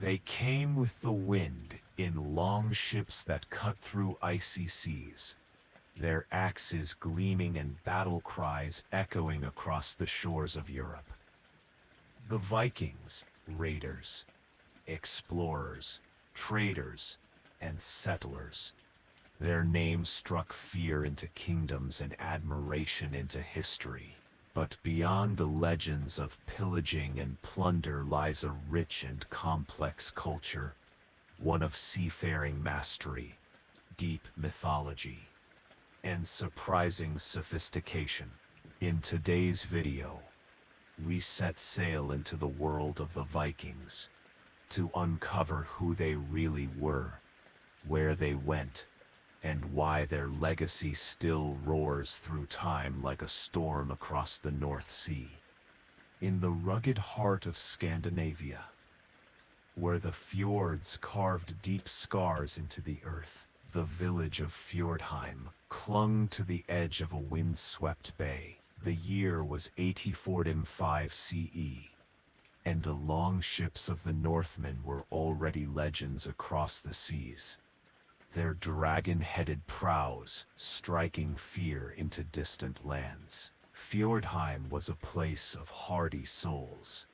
They came with the wind in long ships that cut through icy seas, their axes gleaming and battle cries echoing across the shores of Europe. The Vikings, raiders, explorers, traders, and settlers. Their names struck fear into kingdoms and admiration into history. But beyond the legends of pillaging and plunder lies a rich and complex culture, one of seafaring mastery, deep mythology, and surprising sophistication. In today's video, we set sail into the world of the Vikings to uncover who they really were, where they went, and why their legacy still roars through time like a storm across the North Sea. In the rugged heart of Scandinavia, where the fjords carved deep scars into the earth, the village of Fjordheim clung to the edge of a wind-swept bay. The year was 84 CE, and the long ships of the Northmen were already legends across the seas, their dragon-headed prows striking fear into distant lands. Fjordheim was a place of hardy souls,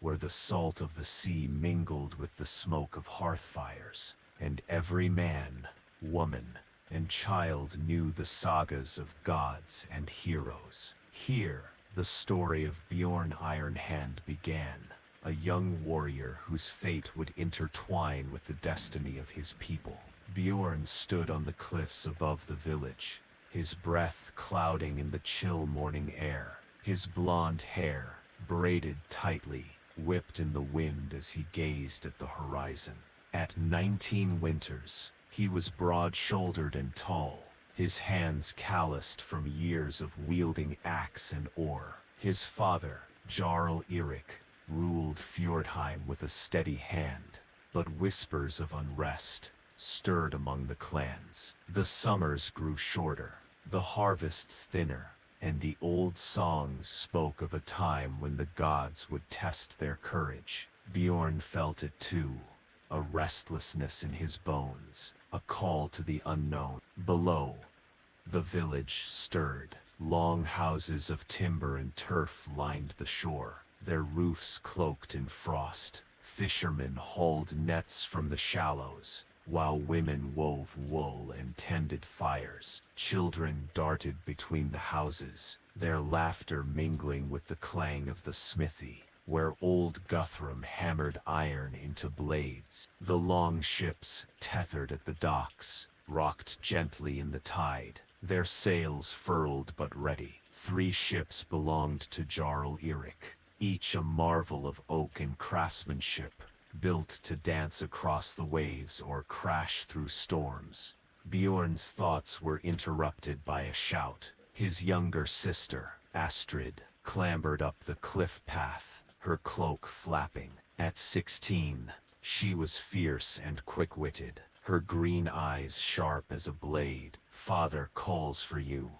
where the salt of the sea mingled with the smoke of hearth fires, and every man, woman, and child knew the sagas of gods and heroes. Here, the story of Bjorn Ironhand began, a young warrior whose fate would intertwine with the destiny of his people. Bjorn stood on the cliffs above the village, his breath clouding in the chill morning air, his blonde hair, braided tightly, whipped in the wind as he gazed at the horizon. At 19 winters, he was broad-shouldered and tall, his hands calloused from years of wielding axe and oar. His father, Jarl Eirik, ruled Fjordheim with a steady hand, but whispers of unrest stirred among the clans. The summers grew shorter, the harvests thinner, and the old songs spoke of a time when the gods would test their courage. Bjorn felt it too, a restlessness in his bones, a call to the unknown. Below, the village stirred. Long houses of timber and turf lined the shore, their roofs cloaked in frost. Fishermen hauled nets from the shallows, while women wove wool and tended fires. Children darted between the houses, their laughter mingling with the clang of the smithy, where old Guthrum hammered iron into blades. The long ships, tethered at the docks, rocked gently in the tide, their sails furled but ready. 3 ships belonged to Jarl Eirik, each a marvel of oak and craftsmanship, built to dance across the waves or crash through storms. Bjorn's thoughts were interrupted by a shout. His younger sister, Astrid, clambered up the cliff path, her cloak flapping. At 16, she was fierce and quick-witted, her green eyes sharp as a blade. "Father calls for you,"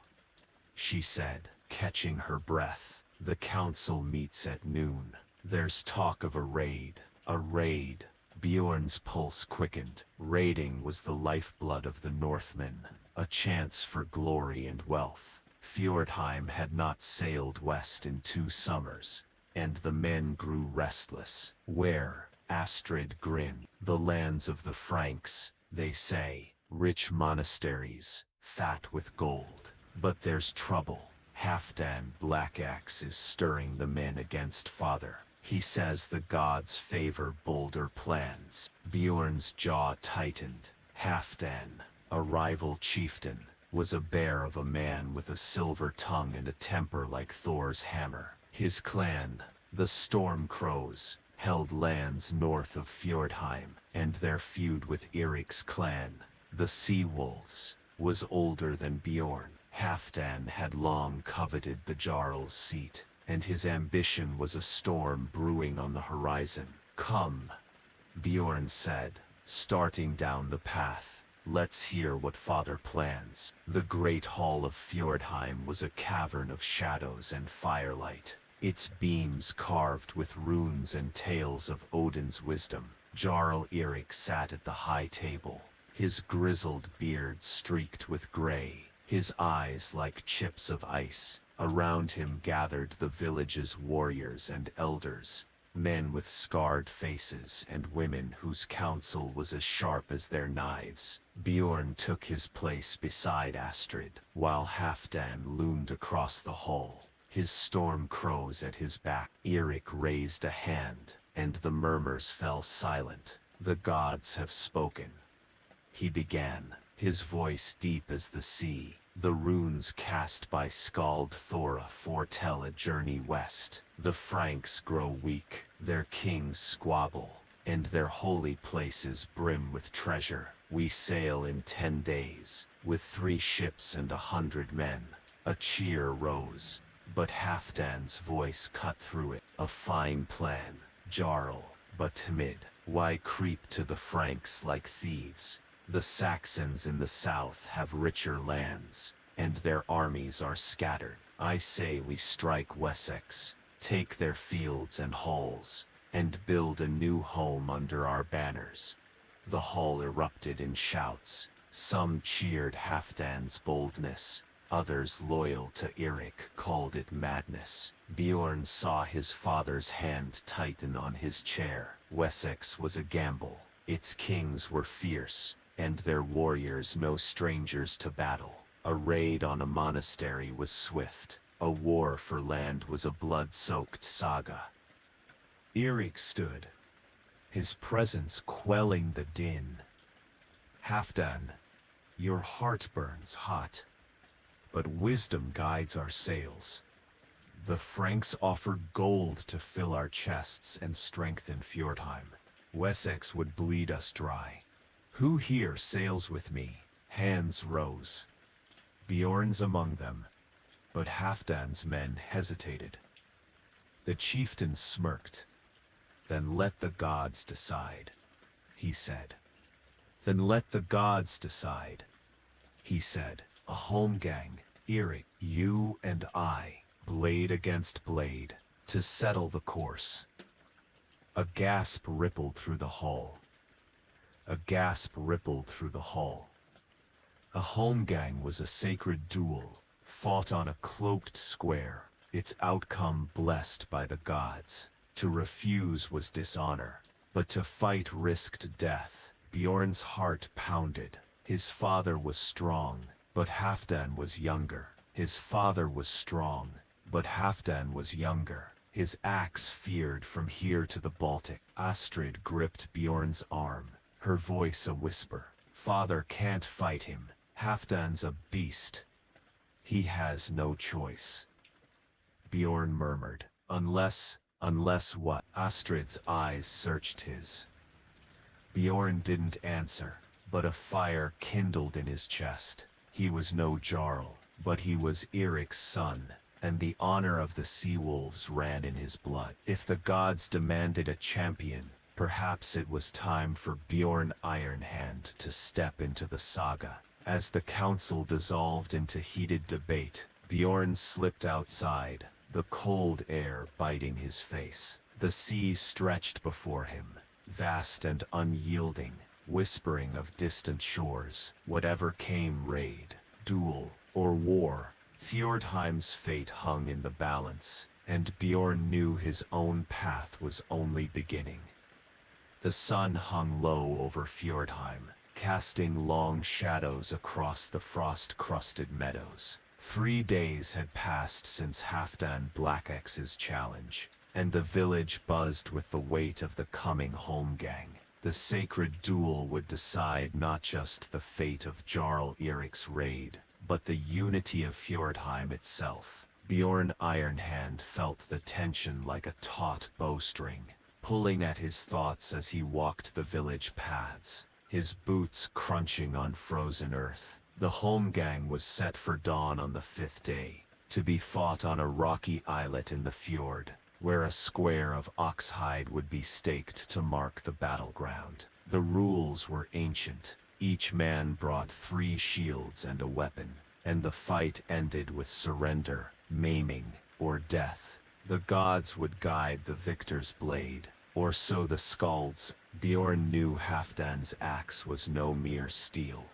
she said, catching her breath. "The council meets at noon. There's talk of a raid." A raid. Bjorn's pulse quickened. Raiding was the lifeblood of the Northmen, a chance for glory and wealth. Fjordheim had not sailed west in 2 summers, and the men grew restless. "Where?" Astrid grinned. "The lands of the Franks, they say. Rich monasteries, fat with gold. But there's trouble. Halfdan Blackaxe is stirring the men against father. He says the gods favor bolder plans." Bjorn's jaw tightened. Halfdan, a rival chieftain, was a bear of a man with a silver tongue and a temper like Thor's hammer. His clan, the Storm Crows, held lands north of Fjordheim, and their feud with Eirik's clan, the Sea Wolves, was older than Bjorn. Halfdan had long coveted the Jarl's seat, and his ambition was a storm brewing on the horizon. "Come," Bjorn said, starting down the path. "Let's hear what father plans." The great hall of Fjordheim was a cavern of shadows and firelight, its beams carved with runes and tales of Odin's wisdom. Jarl Erik sat at the high table, his grizzled beard streaked with gray, his eyes like chips of ice. Around him gathered the village's warriors and elders, men with scarred faces and women whose counsel was as sharp as their knives. Bjorn took his place beside Astrid, while Halfdan loomed across the hall, his storm crows at his back. Erik raised a hand, and the murmurs fell silent. "The gods have spoken," he began, his voice deep as the sea. "The runes cast by Skald Thora foretell a journey west. The Franks grow weak, their kings squabble, and their holy places brim with treasure. We sail in 10 days, with 3 ships and 100 men." A cheer rose, but Halfdan's voice cut through it. "A fine plan, Jarl, but timid. Why creep to the Franks like thieves? The Saxons in the south have richer lands, and their armies are scattered. I say we strike Wessex, take their fields and halls, and build a new home under our banners." The hall erupted in shouts. Some cheered Halfdan's boldness, others loyal to Erik called it madness. Bjorn saw his father's hand tighten on his chair. Wessex was a gamble. Its kings were fierce, and their warriors no strangers to battle. A raid on a monastery was swift. A war for land was a blood-soaked saga. Erik stood, his presence quelling the din. "Halfdan, your heart burns hot, but wisdom guides our sails. The Franks offer gold to fill our chests and strengthen Fjordheim. Wessex would bleed us dry. Who here sails with me?" Hands rose. Bjorn's among them, but Halfdan's men hesitated. The chieftain smirked. "Then let the gods decide," he said. "Then let the gods decide," he said. "A holmgang, Erik, you and I, blade against blade, to settle the course." A gasp rippled through the hall. A gasp rippled through the hall. A holmgang was a sacred duel, fought on a cloaked square, its outcome blessed by the gods. To refuse was dishonor, but to fight risked death. Bjorn's heart pounded. His father was strong, but Halfdan was younger. His father was strong, but Halfdan was younger. His axe feared from here to the Baltic. Astrid gripped Bjorn's arm, her voice a whisper. "Father can't fight him. Halfdan's a beast. He has no choice." Bjorn murmured, Unless what?" Astrid's eyes searched his. Bjorn didn't answer, but a fire kindled in his chest. He was no Jarl, but he was Erik's son, and the honor of the sea wolves ran in his blood. If the gods demanded a champion, perhaps it was time for Bjorn Ironhand to step into the saga. As the council dissolved into heated debate, Bjorn slipped outside, the cold air biting his face. The sea stretched before him, vast and unyielding, whispering of distant shores. Whatever came, raid, duel, or war, Fjordheim's fate hung in the balance, and Bjorn knew his own path was only beginning. The sun hung low over Fjordheim, casting long shadows across the frost-crusted meadows. 3 days had passed since Halfdan Blackex's challenge, and the village buzzed with the weight of the coming holmgang. The sacred duel would decide not just the fate of Jarl Erik's raid, but the unity of Fjordheim itself. Bjorn Ironhand felt the tension like a taut bowstring, pulling at his thoughts as he walked the village paths, his boots crunching on frozen earth. The holmgang was set for dawn on the 5th day, to be fought on a rocky islet in the fjord, where a square of oxhide would be staked to mark the battleground. The rules were ancient. Each man brought 3 shields and a weapon, and the fight ended with surrender, maiming, or death. The gods would guide the victor's blade, or so the Skald's Bjorn knew Halfdan's axe was no mere steel.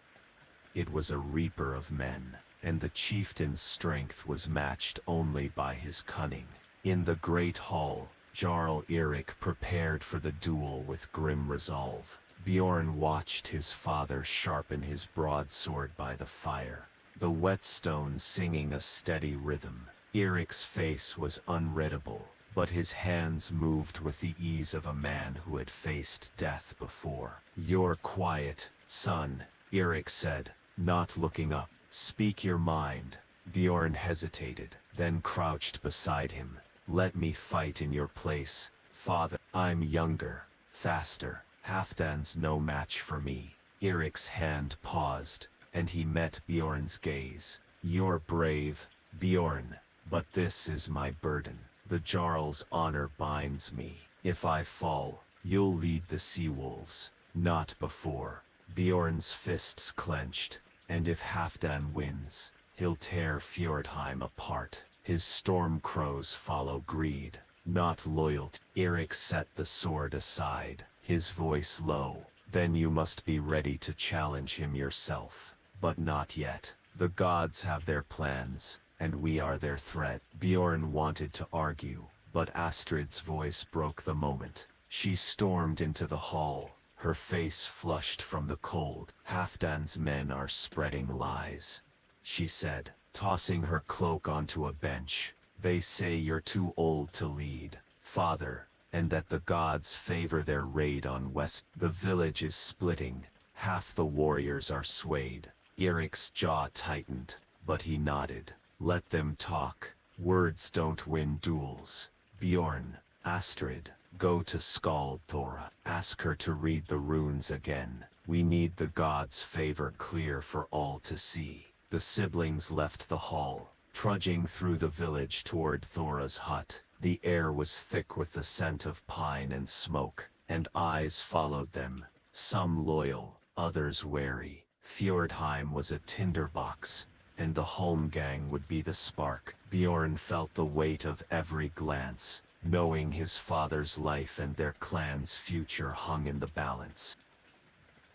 It was a reaper of men, and the chieftain's strength was matched only by his cunning. In the great hall, Jarl Erik prepared for the duel with grim resolve. Bjorn watched his father sharpen his broadsword by the fire, the whetstone singing a steady rhythm. Erik's face was unreadable, but his hands moved with the ease of a man who had faced death before. "You're quiet, son," Erik said, not looking up. "Speak your mind." Bjorn hesitated, then crouched beside him. "Let me fight in your place, father. I'm younger, faster. Halfdan's no match for me." Erik's hand paused, and he met Bjorn's gaze. "You're brave, Bjorn, but this is my burden. The Jarl's honor binds me. If I fall, you'll lead the sea wolves. Not before." Bjorn's fists clenched, and if Halfdan wins, he'll tear Fjordheim apart. His storm crows follow greed, not loyalty. Erik set the sword aside, his voice low. "Then you must be ready to challenge him yourself." "But not yet. The gods have their plans, and we are their threat." Bjorn wanted to argue, but Astrid's voice broke the moment. She stormed into the hall, her face flushed from the cold. "Halfdan's men are spreading lies," she said, tossing her cloak onto a bench. "They say you're too old to lead, father, and that the gods favor their raid on West. The village is splitting, half the warriors are swayed." Erik's jaw tightened, but he nodded. "Let them talk. Words don't win duels." "Bjorn, Astrid, go to Skald Thora. Ask her to read the runes again. We need the gods' favor clear for all to see." The siblings left the hall, trudging through the village toward Thora's hut. The air was thick with the scent of pine and smoke, and eyes followed them, some loyal, others wary. Fjordheim was a tinderbox, and the Holmgang would be the spark. Bjorn felt the weight of every glance, knowing his father's life and their clan's future hung in the balance.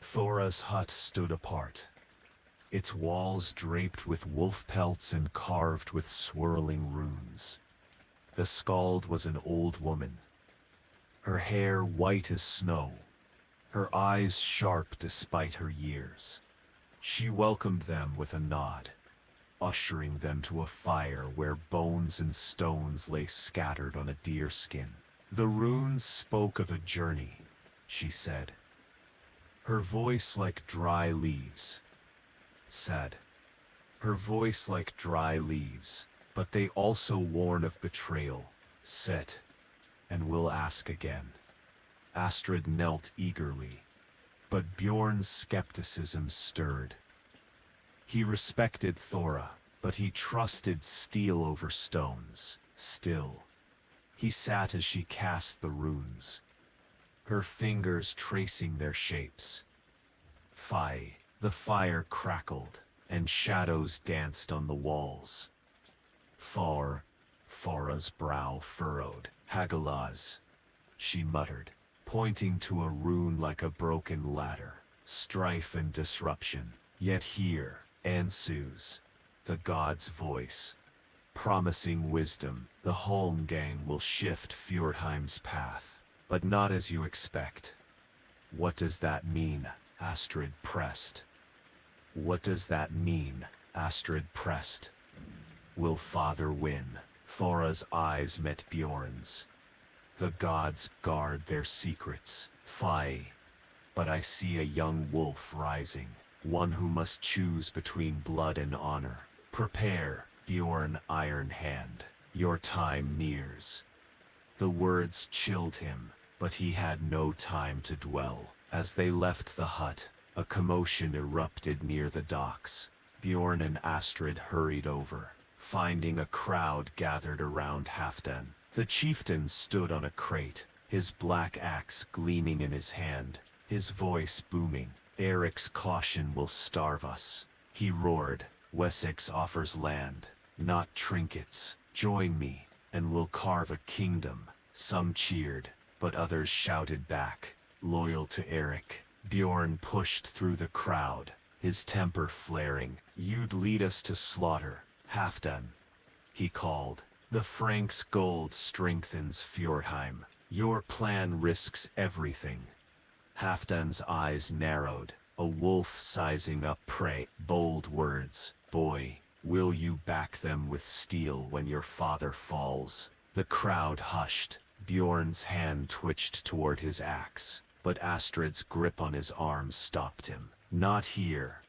Thora's hut stood apart, its walls draped with wolf pelts and carved with swirling runes. The skald was an old woman, her hair white as snow, her eyes sharp despite her years. She welcomed them with a nod, ushering them to a fire where bones and stones lay scattered on a deer skin. "The runes spoke of a journey," she said, her voice like dry leaves. Sad. Her voice like dry leaves, but they also warn of betrayal. "Sit, and we'll ask again." Astrid knelt eagerly, but Bjorn's skepticism stirred. He respected Thora, but he trusted steel over stones. Still, he sat as she cast the runes, her fingers tracing their shapes. Fie. The fire crackled, and shadows danced on the walls. Thora's brow furrowed. "Hagalaz," she muttered, pointing to a rune like a broken ladder. "Strife and disruption. Yet here, Ansu's, the god's voice, promising wisdom. The Holmgang will shift Fjordheim's path, but not as you expect." "What does that mean?" Astrid pressed. "What does that mean?" Astrid pressed. "Will father win?" Thora's eyes met Bjorn's. "The gods guard their secrets." "Fie. But I see a young wolf rising, one who must choose between blood and honor. Prepare, Bjorn Iron Hand. Your time nears." The words chilled him, but he had no time to dwell. As they left the hut, a commotion erupted near the docks. Bjorn and Astrid hurried over, finding a crowd gathered around Halfdan. The chieftain stood on a crate, his black axe gleaming in his hand, his voice booming. "Erik's caution will starve us," he roared. "Wessex offers land, not trinkets. Join me, and we'll carve a kingdom." Some cheered, but others shouted back, loyal to Eric. Bjorn pushed through the crowd, his temper flaring. You'd lead us to slaughter, Halfdan, he called. The Franks' gold strengthens Fjordheim. Your plan risks everything. Halfdan's eyes narrowed, a wolf sizing up prey. Bold words. Boy, will you back them with steel when your father falls? The crowd hushed. Bjorn's hand twitched toward his axe, but Astrid's grip on his arm stopped him. Not here,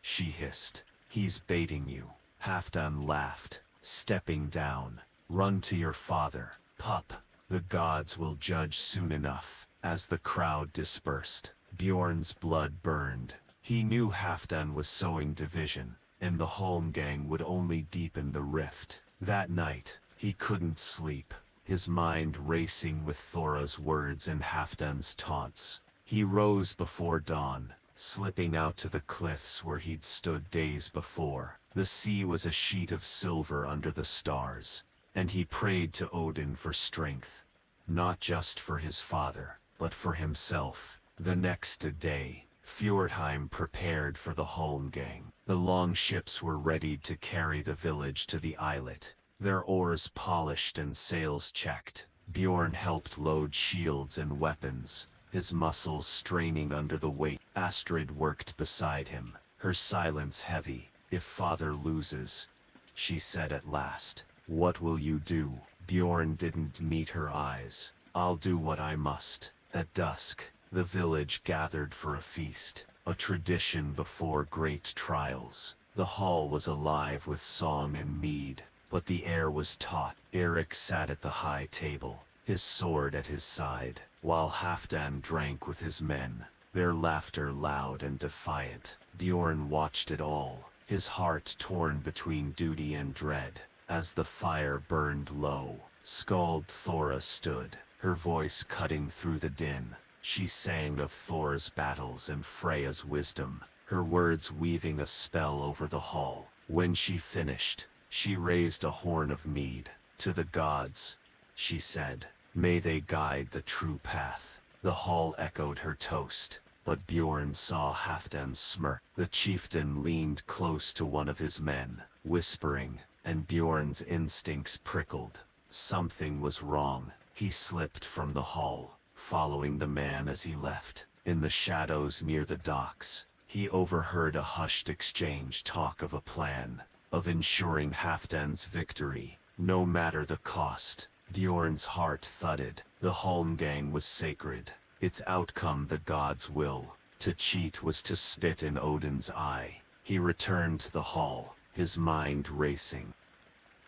she hissed. He's baiting you. Halfdan laughed, stepping down. Run to your father, pup. The gods will judge soon enough. As the crowd dispersed, Bjorn's blood burned. He knew Halfdan was sowing division, and the Holmgang would only deepen the rift. That night, he couldn't sleep, his mind racing with Thora's words and Halfdan's taunts. He rose before dawn, slipping out to the cliffs where he'd stood days before. The sea was a sheet of silver under the stars, and he prayed to Odin for strength, not just for his father, but for himself. The next day, Fjordheim prepared for the Holmgang. The longships were ready to carry the village to the islet, their oars polished and sails checked. Bjorn helped load shields and weapons, his muscles straining under the weight. Astrid worked beside him, her silence heavy. If father loses, she said at last, what will you do? Bjorn didn't meet her eyes. I'll do what I must. At dusk, the village gathered for a feast, a tradition before great trials. The hall was alive with song and mead, but the air was taut. Eric sat at the high table, his sword at his side, while Halfdan drank with his men, their laughter loud and defiant. Bjorn watched it all, his heart torn between duty and dread. As the fire burned low, Skald Thora stood, her voice cutting through the din. She sang of Thor's battles and Freya's wisdom, her words weaving a spell over the hall. When she finished, she raised a horn of mead. To the gods, she said, may they guide the true path. The hall echoed her toast, but Bjorn saw Halfdan's smirk. The chieftain leaned close to one of his men, whispering, and Bjorn's instincts prickled. Something was wrong. He slipped from the hall, following the man as he left. In the shadows near the docks, he overheard a hushed exchange talk of a plan, of ensuring Halfdan's victory, no matter the cost. Bjorn's heart thudded. The Holmgang was sacred, its outcome the gods' will. To cheat was to spit in Odin's eye. He returned to the hall, his mind racing.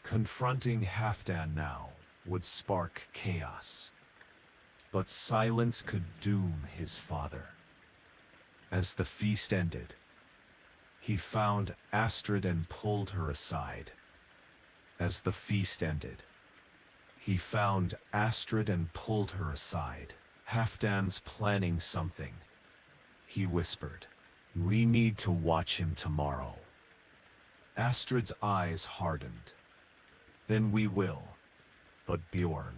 Confronting Halfdan now would spark chaos, but silence could doom his father. As the feast ended, he found Astrid and pulled her aside. As the feast ended, he found Astrid and pulled her aside. Halfdan's planning something, he whispered. We need to watch him tomorrow. Astrid's eyes hardened. Then we will. But Bjorn,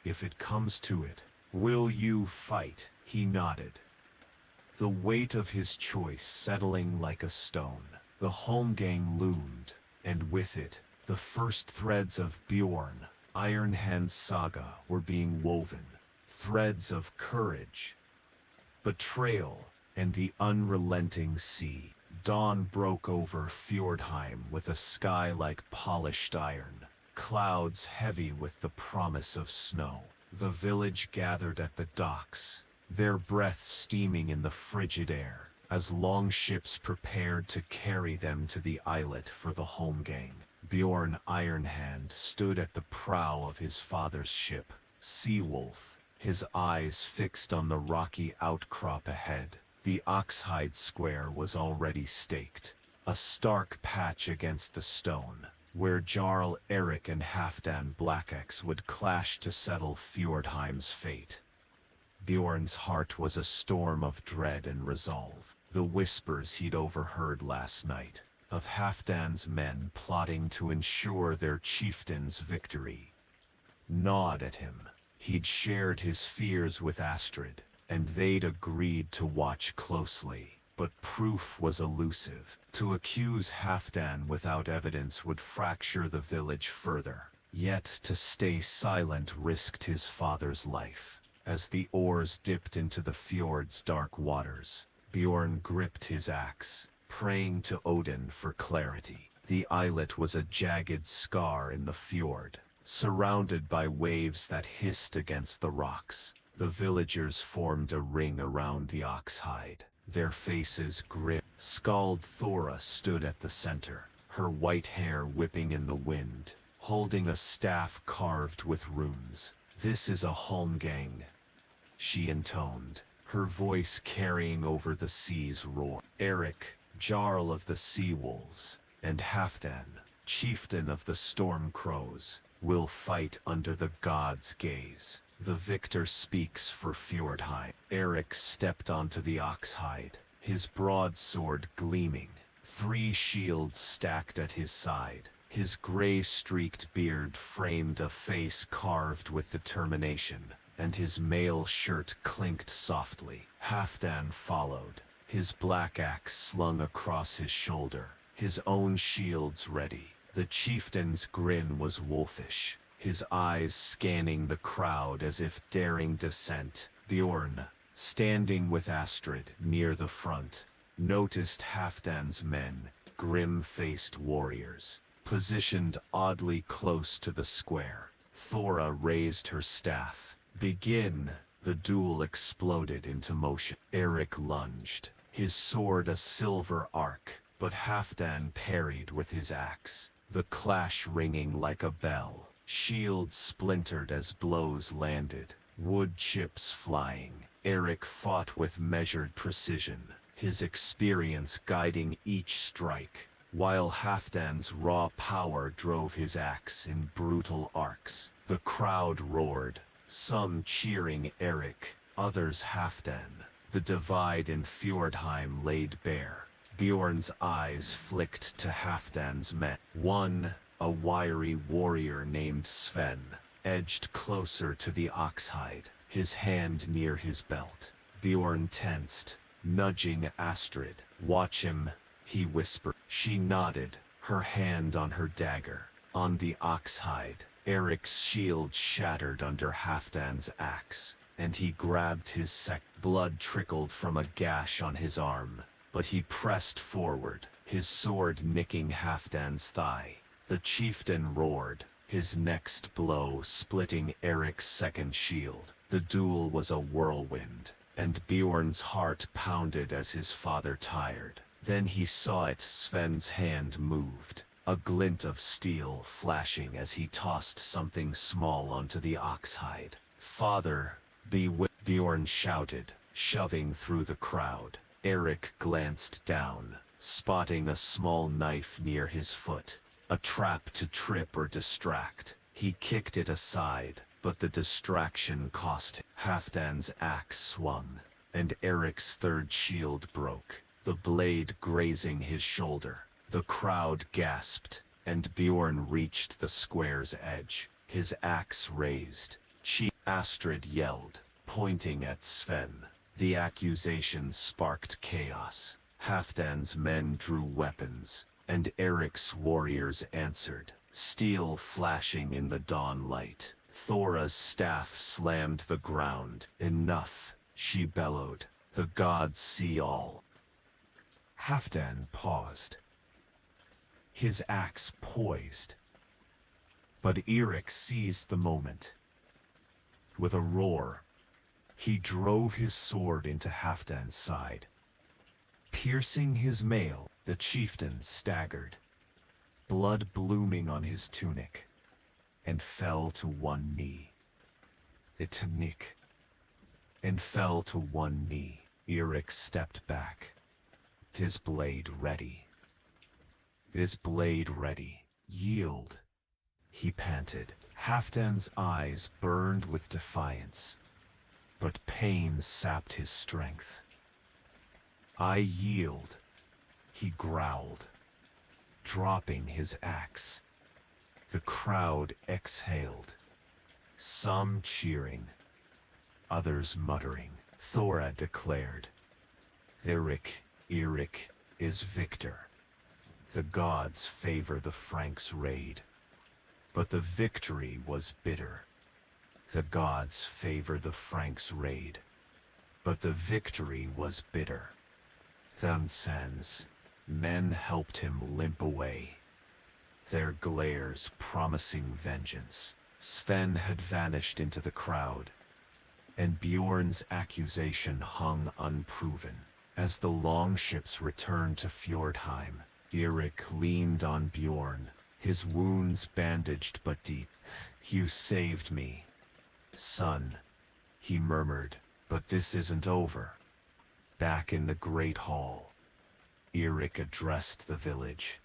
if it comes to it, will you fight? He nodded, the weight of his choice settling like a stone. The Holmgang loomed, and with it, the first threads of Bjorn, Iron Hand's saga, were being woven. Threads of courage, betrayal, and the unrelenting sea. Dawn broke over Fjordheim with a sky like polished iron, clouds heavy with the promise of snow. The village gathered at the docks, their breath steaming in the frigid air, as longships prepared to carry them to the islet for the Holmgang. Bjorn Ironhand stood at the prow of his father's ship, Seawolf, his eyes fixed on the rocky outcrop ahead. The Oxhide Square was already staked, a stark patch against the stone, where Jarl Erik and Halfdan Blackaxe would clash to settle Fjordheim's fate. Bjorn's heart was a storm of dread and resolve. The whispers he'd overheard last night, of Halfdan's men plotting to ensure their chieftain's victory, gnawed at him. He'd shared his fears with Astrid, and they'd agreed to watch closely. But proof was elusive. To accuse Halfdan without evidence would fracture the village further. Yet to stay silent risked his father's life. As the oars dipped into the fjord's dark waters, Bjorn gripped his axe, praying to Odin for clarity. The islet was a jagged scar in the fjord, surrounded by waves that hissed against the rocks. The villagers formed a ring around the ox hide, their faces grim. Skald Thora stood at the center, her white hair whipping in the wind, holding a staff carved with runes. "This is a holmgang," she intoned, her voice carrying over the sea's roar. "Eric, Jarl of the Sea Wolves, and Halfdan, chieftain of the Storm Crows, will fight under the god's gaze. The victor speaks for Fjordheim." Eric stepped onto the ox hide, his broadsword gleaming, 3 shields stacked at his side. His gray-streaked beard framed a face carved with determination, and his mail shirt clinked softly. Halfdan followed, his black axe slung across his shoulder, his own shields ready. The chieftain's grin was wolfish, his eyes scanning the crowd as if daring dissent. Bjorn, standing with Astrid near the front, noticed Halfdan's men, grim-faced warriors, positioned oddly close to the square. Thora raised her staff. "Begin!" The duel exploded into motion. Eric lunged, his sword a silver arc, but Halfdan parried with his axe, the clash ringing like a bell. Shields splintered as blows landed, wood chips flying. Eric fought with measured precision, his experience guiding each strike, while Halfdan's raw power drove his axe in brutal arcs. The crowd roared, some cheering Eric, others Halfdan. The divide in Fjordheim laid bare. Bjorn's eyes flicked to Halfdan's men. One, a wiry warrior named Sven, edged closer to the ox hide, his hand near his belt. Bjorn tensed, nudging Astrid. "Watch him," he whispered. She nodded, her hand on her dagger. On the ox hide, Eric's shield shattered under Halfdan's axe, and he grabbed his Blood trickled from a gash on his arm, but he pressed forward, his sword nicking Halfdan's thigh. The chieftain roared, his next blow splitting Eric's second shield. The duel was a whirlwind, and Bjorn's heart pounded as his father tired. Then he saw it. Sven's hand moved, a glint of steel flashing as he tossed something small onto the ox hide. "Father, beware!" Bjorn shouted, shoving through the crowd. Eric glanced down, spotting a small knife near his foot, a trap to trip or distract. He kicked it aside, but the distraction cost him. Halfdan's axe swung, and Eric's third shield broke, the blade grazing his shoulder. The crowd gasped, and Bjorn reached the square's edge, his axe raised. Astrid yelled, pointing at Sven. The accusation sparked chaos. Halfdan's men drew weapons, and Eric's warriors answered, steel flashing in the dawn light. Thora's staff slammed the ground. "Enough," she bellowed. "The gods see all." Halfdan paused, his axe poised. But Eric seized the moment. With a roar, he drove his sword into Halfdan's side. Piercing his mail, the chieftain staggered, blood blooming on his tunic, and fell to one knee. Eric stepped back, his blade ready. "Yield," he panted. Halfdan's eyes burned with defiance, but pain sapped his strength. "I yield," he growled, dropping his axe. The crowd exhaled, some cheering, others muttering. Thora declared, Eirik is victor. The gods favor the Franks' raid. But the victory was bitter. The gods favor the Franks' raid. But the victory was bitter. Thunsen's men helped him limp away, their glares promising vengeance. Sven had vanished into the crowd, and Bjorn's accusation hung unproven. As the longships returned to Fjordheim, Eirik leaned on Bjorn, his wounds bandaged but deep. "You saved me, son," he murmured, "but this isn't over." Back in the great hall, Eirik addressed the village.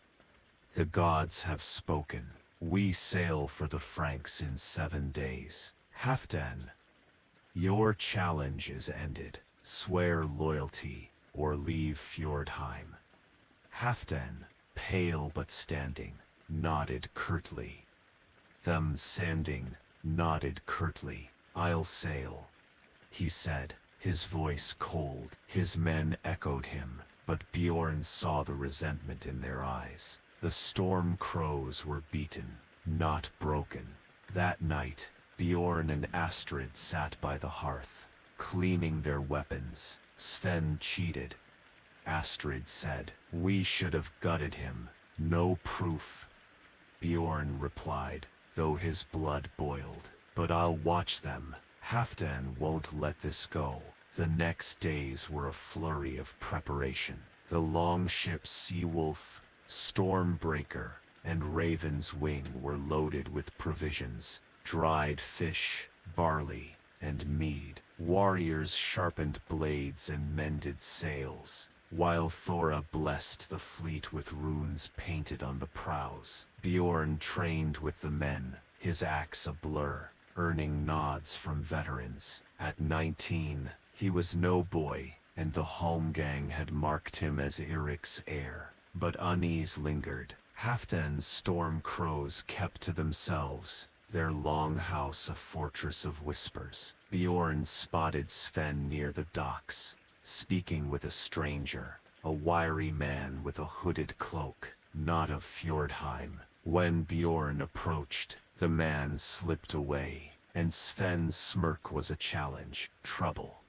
"The gods have spoken. We sail for the Franks in 7 days. Halfdan, your challenge is ended. Swear loyalty or leave Fjordheim." Halfdan, pale but standing, nodded curtly. Thumsending nodded curtly. "I'll sail," he said, his voice cold. His men echoed him, but Bjorn saw the resentment in their eyes. The storm crows were beaten, not broken. That night, Bjorn and Astrid sat by the hearth, cleaning their weapons. Sven cheated. Astrid said, "We should have gutted him. No proof." Bjorn replied, though his blood boiled, "But I'll watch them. Halfdan won't let this go." The next days were a flurry of preparation. The longships Seawolf, Stormbreaker, and Raven's Wing were loaded with provisions, dried fish, barley, and mead. Warriors sharpened blades and mended sails, while Thora blessed the fleet with runes painted on the prows. Bjorn trained with the men, his axe a blur, earning nods from veterans. At 19, he was no boy, and the Holmgang had marked him as Eirik's heir. But unease lingered. Halfdan's storm crows kept to themselves, their longhouse a fortress of whispers. Bjorn spotted Sven near the docks, speaking with a stranger, a wiry man with a hooded cloak, not of Fjordheim. When Bjorn approached, the man slipped away, and Sven's smirk was a challenge. "Trouble."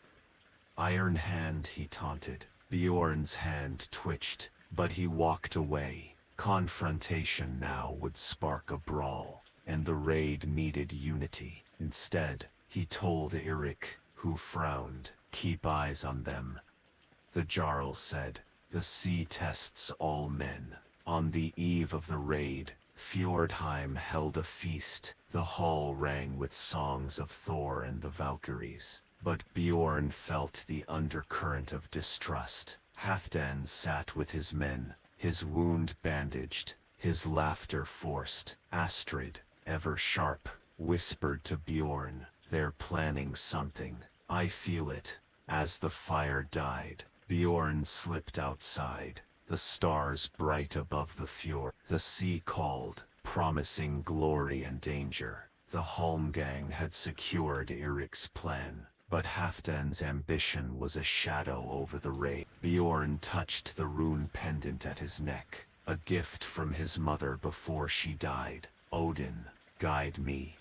"Iron Hand," he taunted. Bjorn's hand twitched, but he walked away. Confrontation now would spark a brawl, and the raid needed unity. Instead, he told Eirik, who frowned, "Keep eyes on them." The Jarl said, "The sea tests all men." On the eve of the raid, Fjordheim held a feast. The hall rang with songs of Thor and the Valkyries. But Bjorn felt the undercurrent of distrust. Halfdan sat with his men, his wound bandaged, his laughter forced. Astrid, ever sharp, whispered to Bjorn, "They're planning something. I feel it." As the fire died, Bjorn slipped outside, the stars bright above the fjord. The sea called, promising glory and danger. The Holmgang had secured Eirik's plan, but Halfdan's ambition was a shadow over the raid. Bjorn touched the rune pendant at his neck, a gift from his mother before she died. "Odin, guide me,"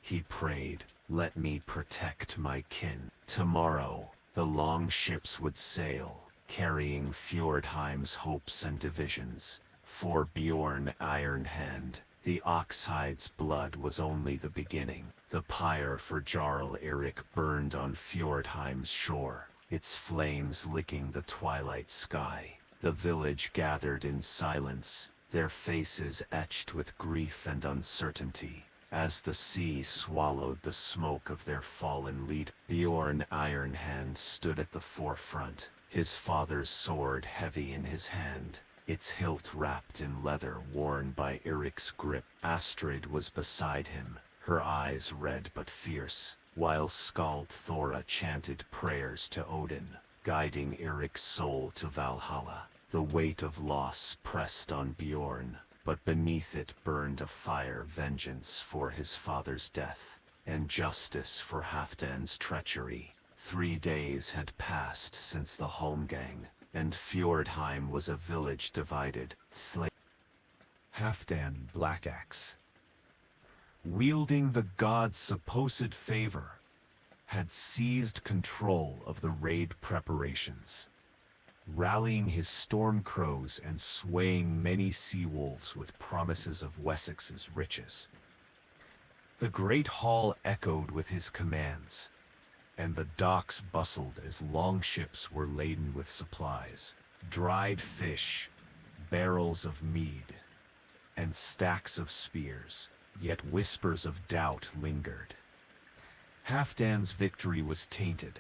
he prayed. "Let me protect my kin." Tomorrow, the longships would sail, carrying Fjordheim's hopes and divisions. For Bjorn Ironhand, the Oxhide's blood was only the beginning. The pyre for Jarl Eirik burned on Fjordheim's shore, its flames licking the twilight sky. The village gathered in silence, their faces etched with grief and uncertainty. As the sea swallowed the smoke of their fallen leader, Bjorn Ironhand stood at the forefront, his father's sword heavy in his hand, its hilt wrapped in leather worn by Eirik's grip. Astrid was beside him, her eyes red but fierce, while Skald Thora chanted prayers to Odin, guiding Eirik's soul to Valhalla. The weight of loss pressed on Bjorn, but beneath it burned a fire vengeance for his father's death. and justice for Halfdan's treachery. 3 days had passed since the Holmgang, and Fjordheim was a village divided. Halfdan Blackaxe, wielding the god's supposed favor, had seized control of the raid preparations, rallying his storm crows and swaying many sea wolves with promises of Wessex's riches. The great hall echoed with his commands, and the docks bustled as longships were laden with supplies, dried fish, barrels of mead, and stacks of spears. Yet whispers of doubt lingered. Halfdan's victory was tainted,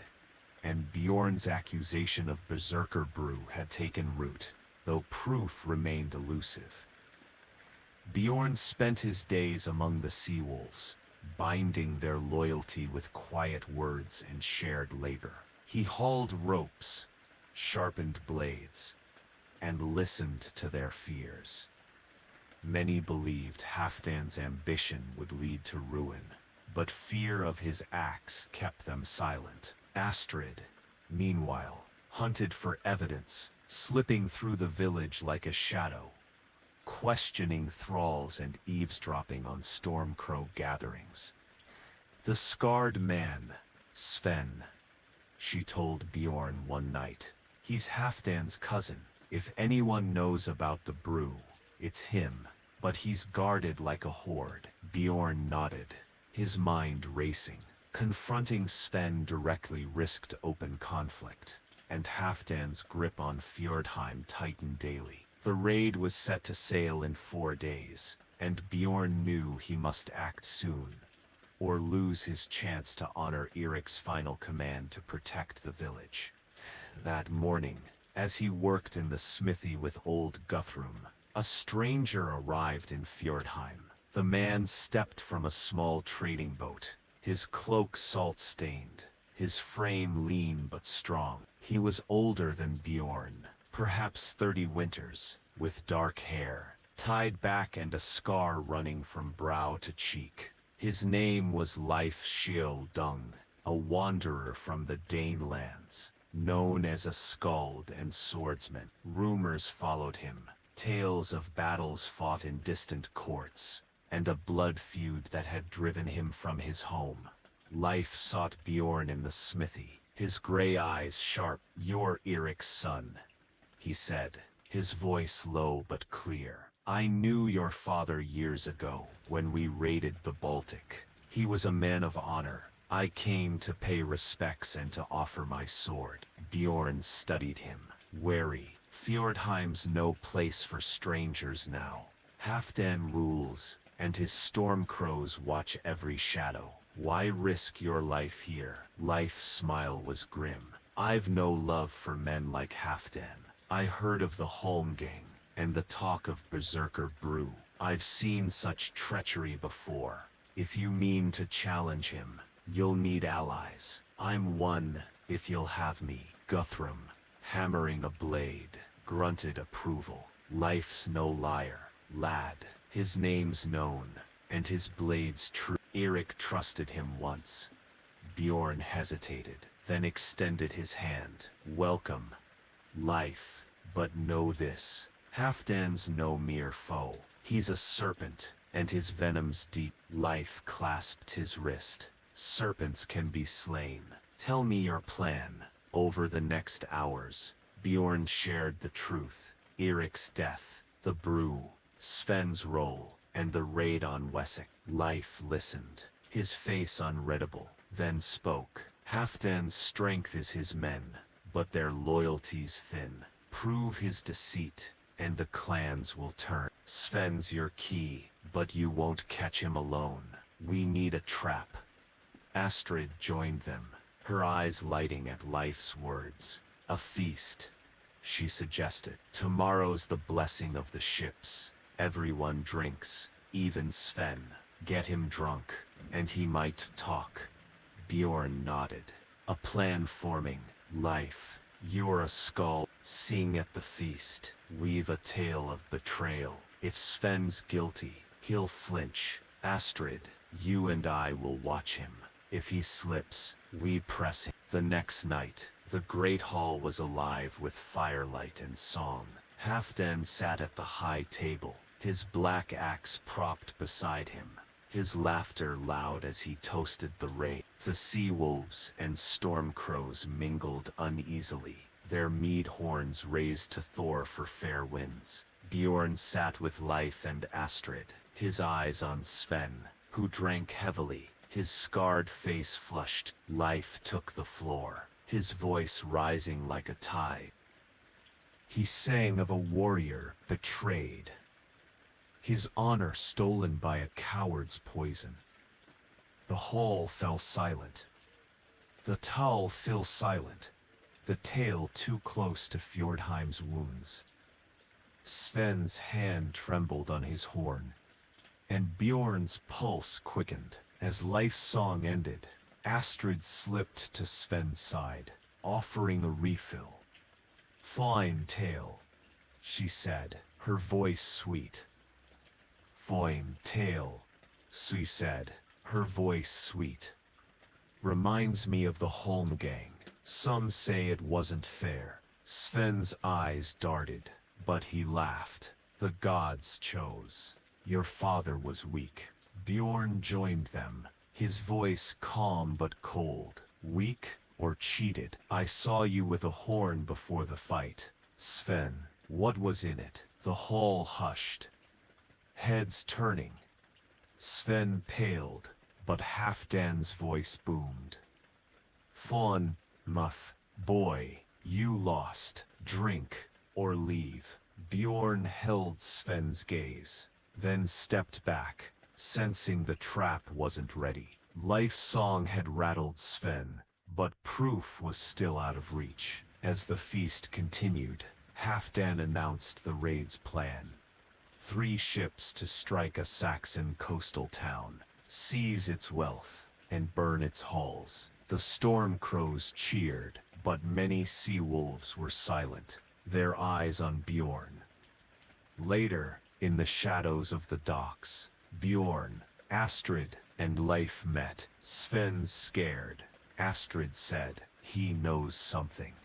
and Bjorn's accusation of berserker brew had taken root, though proof remained elusive. Bjorn spent his days among the sea wolves, binding their loyalty with quiet words and shared labor. He hauled ropes, sharpened blades, and listened to their fears. Many believed Halfdan's ambition would lead to ruin, but fear of his axe kept them silent. Astrid, meanwhile, hunted for evidence, slipping through the village like a shadow, questioning thralls and eavesdropping on Stormcrow gatherings. The scarred man, Sven, she told Bjorn one night. He's Halfdan's cousin. If anyone knows about the brew, it's him. But he's guarded like a horde. Bjorn nodded, his mind racing. Confronting Sven directly risked open conflict, and Halfdan's grip on Fjordheim tightened daily. The raid was set to sail in 4 days, and Bjorn knew he must act soon, or lose his chance to honor Eric's final command to protect the village. That morning, as he worked in the smithy with old Guthrum, a stranger arrived in Fjordheim. The man stepped from a small trading boat, his cloak salt-stained, his frame lean but strong. He was older than Bjorn, perhaps 30 winters, with dark hair, tied back and a scar running from brow to cheek. His name was Leif Dung, a wanderer from the Dane lands, known as a skald and swordsman. Rumors followed him. Tales of battles fought in distant courts, and a blood feud that had driven him from his home. Leif sought Bjorn in the smithy, his gray eyes sharp. "You're Eric's son," he said, his voice low but clear. "I knew your father years ago, when we raided the Baltic. He was a man of honor. I came to pay respects and to offer my sword." Bjorn studied him, wary. Fjordheim's no place for strangers now. Halfdan rules, and his storm crows watch every shadow. Why risk your life here? Leif's smile was grim. "I've no love for men like Halfdan. I heard of the Holmgang, and the talk of berserker brew. I've seen such treachery before. If you mean to challenge him, you'll need allies. I'm one, if you'll have me." Guthrum, hammering a blade, grunted approval. "Leif's no liar, lad. His name's known, and his blade's true. Eric trusted him once." Bjorn hesitated, then extended his hand. "Welcome, Leif, but know this. Halfdan's no mere foe. He's a serpent, and his venom's deep." Leif clasped his wrist. "Serpents can be slain. Tell me your plan." Over the next hours, Bjorn shared the truth. Eric's death, the brew, Sven's role, and the raid on Wessex. Leif listened, his face unreadable, then spoke. "Halfdan's strength is his men, but their loyalty's thin. Prove his deceit, and the clans will turn. Sven's your key, but you won't catch him alone. We need a trap." Astrid joined them, her eyes lighting at Leif's words. "A feast," she suggested. "Tomorrow's the blessing of the ships. Everyone drinks, even Sven. Get him drunk, and he might talk." Bjorn nodded. "A plan forming. Leif, you're a skull. Sing at the feast. Weave a tale of betrayal. If Sven's guilty, he'll flinch." Astrid, You and I will watch him. If he slips, we press him. The next night, the great hall was alive with firelight and song. Halfdan sat at the high table, his black axe propped beside him, his laughter loud as he toasted the rain. The sea wolves and storm crows mingled uneasily, their mead horns raised to Thor for fair winds. Bjorn sat with Leif and Astrid, his eyes on Sven, who drank heavily, his scarred face flushed. Leif took the floor, his voice rising like a tide. He sang of a warrior betrayed, his honor stolen by a coward's poison. The hall fell silent. The towel fell silent, the tale too close to Fjordheim's wounds. Sven's hand trembled on his horn, and Bjorn's pulse quickened. As Leif's song ended, Astrid slipped to Sven's side, offering a refill. "Fine tale," she said, her voice sweet. "Fine tale," she said, her voice sweet. "Reminds me of the Holmgang. Some say it wasn't fair." Sven's eyes darted, but he laughed. "The gods chose. Your father was weak." Bjorn joined them, his voice calm but cold. "Weak or cheated? I saw you with a horn before the fight." "Sven, what was in it?" The hall hushed, heads turning. Sven paled, but Halfdan's voice boomed. "Fawn, muff, boy, you lost. Drink, or leave." Bjorn held Sven's gaze, then stepped back, sensing the trap wasn't ready. Leif's song had rattled Sven, but proof was still out of reach. As the feast continued, Halfdan announced the raid's plan. 3 ships to strike a Saxon coastal town, seize its wealth, and burn its halls. The storm crows cheered, but many sea wolves were silent, their eyes on Bjorn. Later, in the shadows of the docks, Bjorn, Astrid, and Leif met. Sven's scared. Astrid said, "He knows something."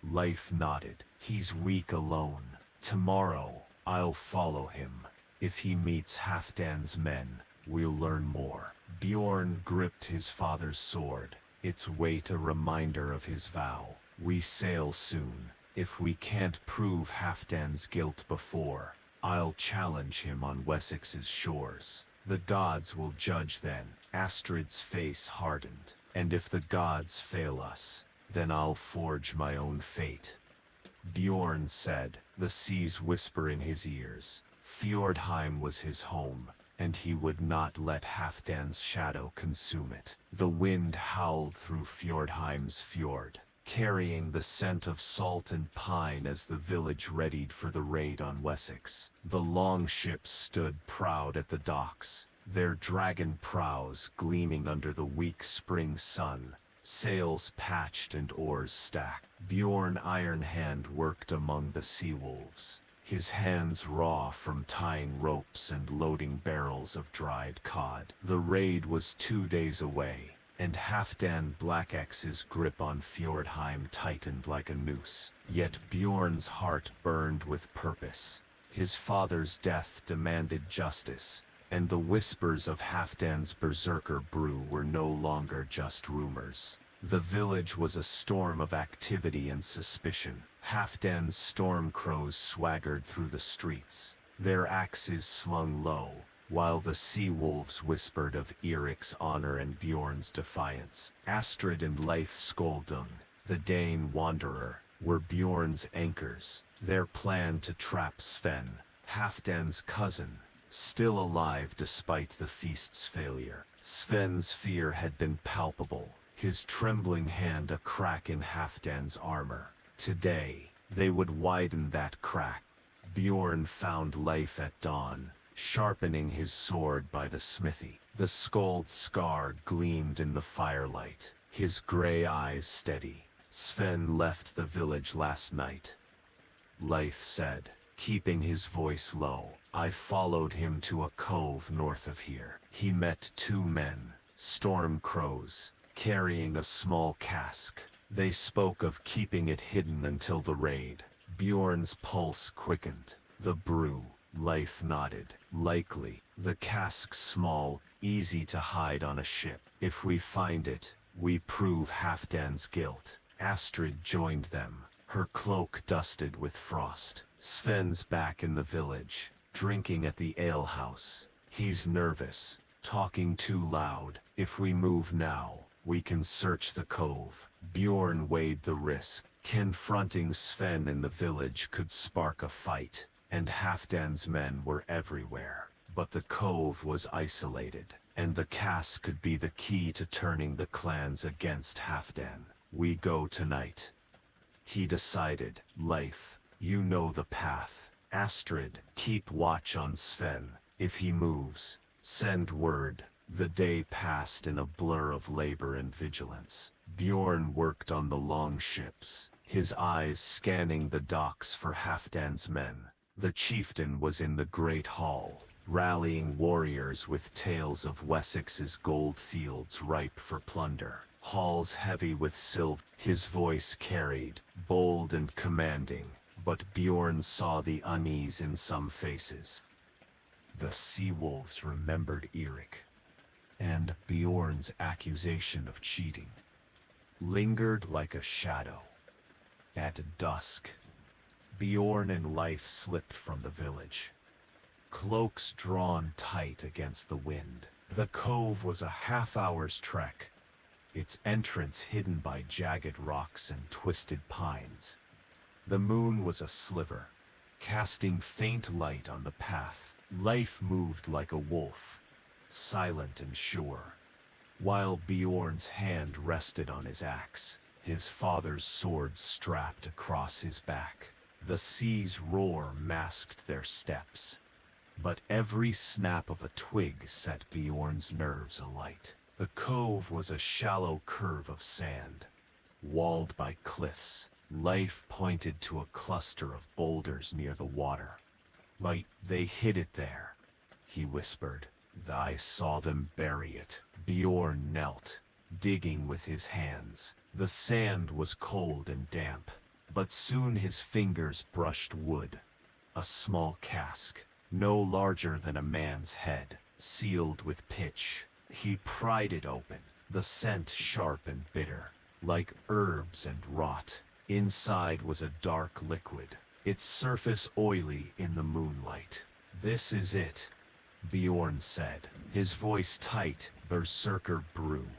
Leif nodded. "He's weak alone. Tomorrow, I'll follow him. If he meets Halfdan's men, we'll learn more." Bjorn gripped his father's sword, its weight a reminder of his vow. "We sail soon. If we can't prove Halfdan's guilt before, I'll challenge him on Wessex's shores. The gods will judge then." Astrid's face hardened. "And if the gods fail us, then I'll forge my own fate." Bjorn said, the seas whisper in his ears. Fjordheim was his home, and he would not let Halfdan's shadow consume it. The wind howled through Fjordheim's fjord, carrying the scent of salt and pine as the village readied for the raid on Wessex. The long ships stood proud at the docks, their dragon prows gleaming under the weak spring sun, sails patched and oars stacked. Bjorn Iron Hand worked among the sea wolves, his hands raw from tying ropes and loading barrels of dried cod. The raid was 2 days away, and Halfdan Blackaxe's grip on Fjordheim tightened like a noose. Yet Bjorn's heart burned with purpose. His father's death demanded justice, and the whispers of Halfdan's berserker brew were no longer just rumors. The village was a storm of activity and suspicion. Halfdan's storm crows swaggered through the streets, their axes slung low, while the sea wolves whispered of Eric's honor and Bjorn's defiance. Astrid and Leif Skoldung, the Dane wanderer, were Bjorn's anchors, their plan to trap Sven, Halfdan's cousin, still alive despite the feast's failure. Sven's fear had been palpable, his trembling hand a crack in Halfdan's armor. Today, they would widen that crack. Bjorn found Leif at dawn, sharpening his sword by the smithy. The Skold's scar gleamed in the firelight, his gray eyes steady. "Sven left the village last night," Leif said, keeping his voice low. I followed him to a cove north of here. He met two men, storm crows, carrying a small cask. They spoke of keeping it hidden until the raid. Bjorn's pulse quickened. The brew, Leif nodded. Likely. The cask small, easy to hide on a ship. If we find it, we prove Halfdan's guilt. Astrid joined them, her cloak dusted with frost. Sven's back in the village, drinking at the alehouse. He's nervous, talking too loud. If we move now, we can search the cove. Bjorn weighed the risk. Confronting Sven in the village could spark a fight, and Halfdan's men were everywhere. But the cove was isolated, and the cask could be the key to turning the clans against Halfdan. We go tonight. He decided. Leif, you know the path. Astrid, keep watch on Sven. If he moves, send word. The day passed in a blur of labor and vigilance. Bjorn worked on the long ships, his eyes scanning the docks for Halfdan's men. The chieftain was in the great hall, rallying warriors with tales of Wessex's gold fields ripe for plunder. Halls heavy with silver, his voice carried, bold and commanding, but Bjorn saw the unease in some faces. The sea wolves remembered Eirik, and Bjorn's accusation of cheating lingered like a shadow. At dusk, Bjorn and Leif slipped from the village, cloaks drawn tight against the wind. The cove was a half-hour's trek, its entrance hidden by jagged rocks and twisted pines. The moon was a sliver, casting faint light on the path. Leif moved like a wolf, silent and sure, while Bjorn's hand rested on his axe, his father's sword strapped across his back. The sea's roar masked their steps, but every snap of a twig set Bjorn's nerves alight. The cove was a shallow curve of sand, walled by cliffs. Leif pointed to a cluster of boulders near the water. "Right, they hid it there," he whispered. "I saw them bury it." Bjorn knelt, digging with his hands. The sand was cold and damp, but soon his fingers brushed wood. A small cask, no larger than a man's head, sealed with pitch. He pried it open, the scent sharp and bitter, like herbs and rot. Inside was a dark liquid, its surface oily in the moonlight. "This is it," Bjorn said, his voice tight, berserker brew.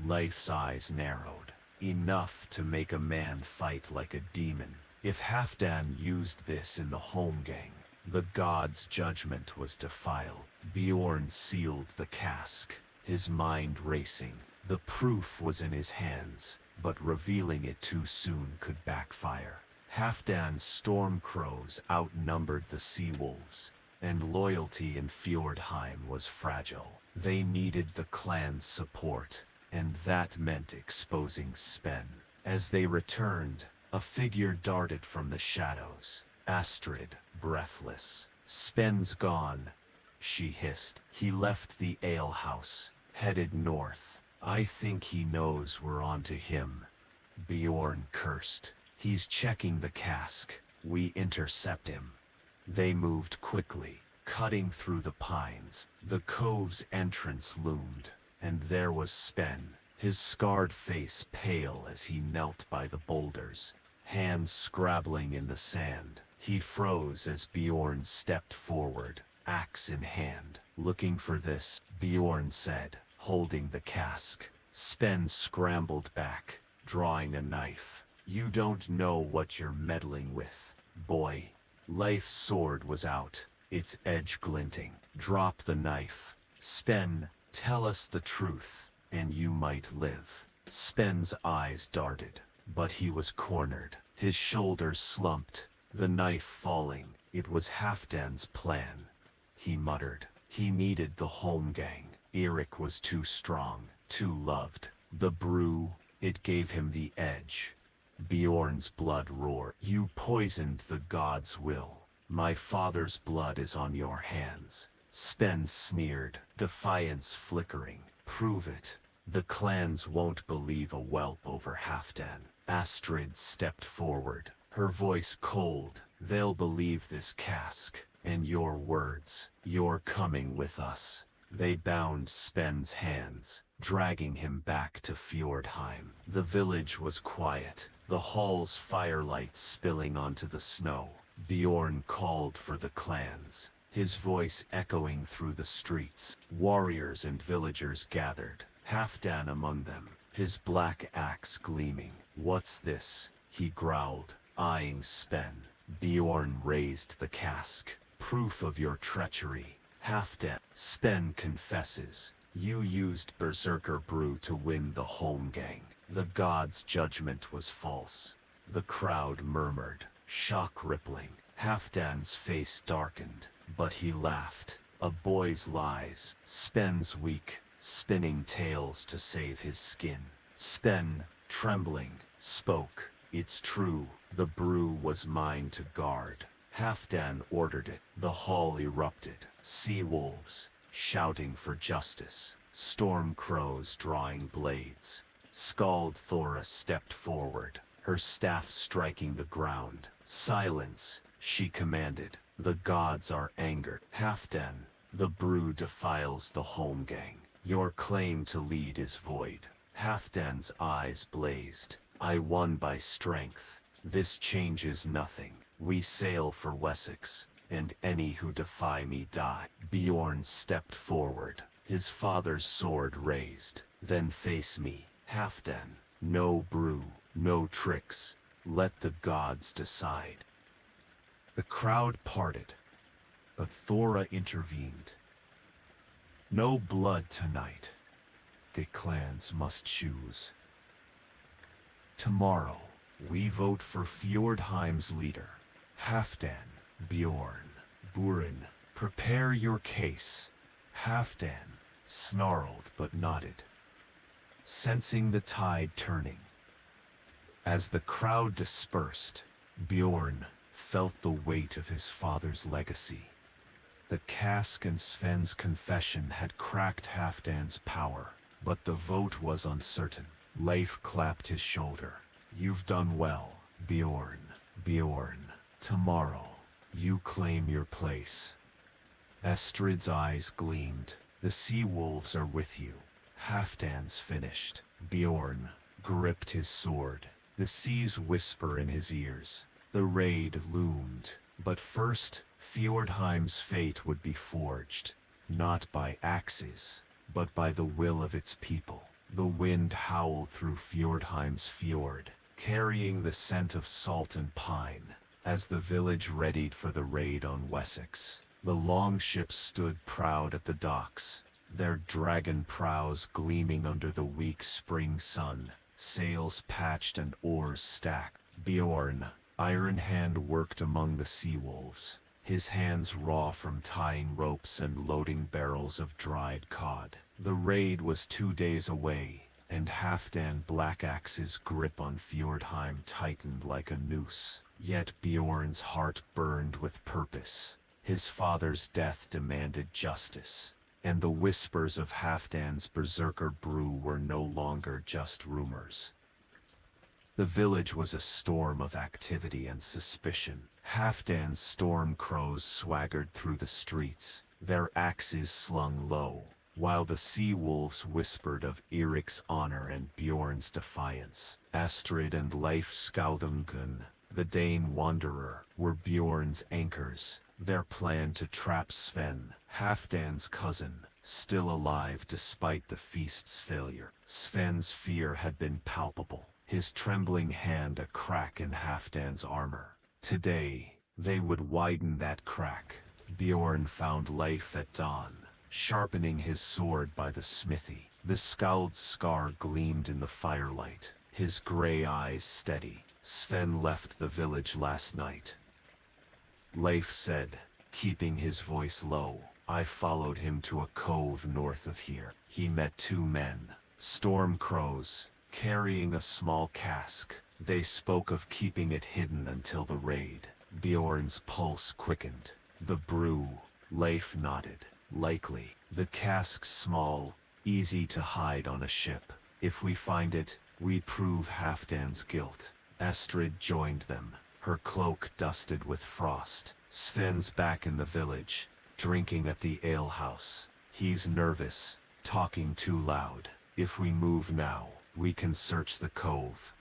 Leif's eyes narrowed, enough to make a man fight like a demon. If Halfdan used this in the Holmgang, the god's judgment was defiled. Bjorn sealed the cask, his mind racing. The proof was in his hands, but revealing it too soon could backfire. Halfdan's storm crows outnumbered the sea wolves, and loyalty in Fjordheim was fragile. They needed the clan's support, and that meant exposing Sven. As they returned, a figure darted from the shadows. Astrid, breathless. "Sven's gone," she hissed. "He left the alehouse, headed north. I think he knows we're on to him." Bjorn cursed. "He's checking the cask. We intercept him." They moved quickly, cutting through the pines. The cove's entrance loomed, and there was Sven, his scarred face pale as he knelt by the boulders, hands scrabbling in the sand. He froze as Bjorn stepped forward, axe in hand. "Looking for this," Bjorn said, holding the cask. Sven scrambled back, drawing a knife. "You don't know what you're meddling with, boy." Leif's sword was out, its edge glinting. "Drop the knife. Sven, tell us the truth, and you might live." Sven's eyes darted, but he was cornered. His shoulders slumped, the knife falling. It was Halfdan's plan. He muttered. He needed the Holmgang. Eirik was too strong, too loved. The brew, it gave him the edge. Bjorn's blood roared. "You poisoned the god's will. My father's blood is on your hands. Sven sneered, defiance flickering. Prove it. The clans won't believe a whelp over Halfdan. Astrid stepped forward, her voice cold. They'll believe this cask, and your words. You're coming with us. They bound Sven's hands, dragging him back to Fjordheim. The village was quiet, the hall's firelight spilling onto the snow. Bjorn called for the clans, his voice echoing through the streets. Warriors and villagers gathered, Halfdan among them, his black axe gleaming. What's this? He growled, eyeing Sven. Bjorn raised the cask. Proof of your treachery. Halfdan. Sven confesses. You used Berserker brew to win the Holmgang. The god's judgment was false. The crowd murmured, shock rippling. Halfdan's face darkened, but he laughed. A boy's lies. Sven's weak, spinning tales to save his skin. Sven, trembling, spoke. It's true, the brew was mine to guard. Halfdan ordered it. The hall erupted. Sea wolves, shouting for justice. Storm crows drawing blades. Skald Thora stepped forward, her staff striking the ground. Silence, she commanded. The gods are angered. Halfdan, the brew defiles the Holmgang. Your claim to lead is void. Halfdan's eyes blazed. I won by strength. This changes nothing. We sail for Wessex, and any who defy me die. Bjorn stepped forward, his father's sword raised. Then face me, Halfdan. No brew, no tricks. Let the gods decide. The crowd parted, but Thora intervened. No blood tonight. The clans must choose. Tomorrow, we vote for Fjordheim's leader. Halfdan, Bjorn, Buren, prepare your case. Halfdan snarled but nodded, sensing the tide turning. As the crowd dispersed, Bjorn felt the weight of his father's legacy. The cask and Sven's confession had cracked Halfdan's power, but the vote was uncertain. Leif clapped his shoulder. You've done well, Bjorn. Bjorn. Tomorrow, you claim your place. Estrid's eyes gleamed. The sea wolves are with you. Halfdan's finished. Bjorn gripped his sword. The seas whisper in his ears. The raid loomed. But first, Fjordheim's fate would be forged. Not by axes, but by the will of its people. The wind howled through Fjordheim's fjord, carrying the scent of salt and pine. As the village readied for the raid on Wessex, the longships stood proud at the docks, their dragon prows gleaming under the weak spring sun, sails patched and oars stacked. Bjorn, iron hand, worked among the sea wolves, his hands raw from tying ropes and loading barrels of dried cod. The raid was 2 days away, and Halfdan Blackaxe's grip on Fjordheim tightened like a noose. Yet Bjorn's heart burned with purpose. His father's death demanded justice, and the whispers of Halfdan's berserker brew were no longer just rumors. The village was a storm of activity and suspicion. Halfdan's storm crows swaggered through the streets, their axes slung low, while the sea wolves whispered of Eric's honor and Bjorn's defiance. Astrid and Leif Skaldungen, the Dane wanderer, were Bjorn's anchors, their plan to trap Sven, Halfdan's cousin, still alive despite the feast's failure. Sven's fear had been palpable, his trembling hand a crack in Halfdan's armor. Today, they would widen that crack. Bjorn found Leif at dawn, sharpening his sword by the smithy. The Skald's scar gleamed in the firelight, his gray eyes steady. Sven left the village last night. Leif said, keeping his voice low. I followed him to a cove north of here. He met 2 men, storm crows, carrying a small cask. They spoke of keeping it hidden until the raid. Bjorn's pulse quickened. The brew, Leif nodded. Likely. The cask's small, easy to hide on a ship. If we find it, we prove Halfdan's guilt. Astrid joined them, her cloak dusted with frost. Sven's back in the village, drinking at the alehouse. He's nervous, talking too loud. If we move now, we can search the cove.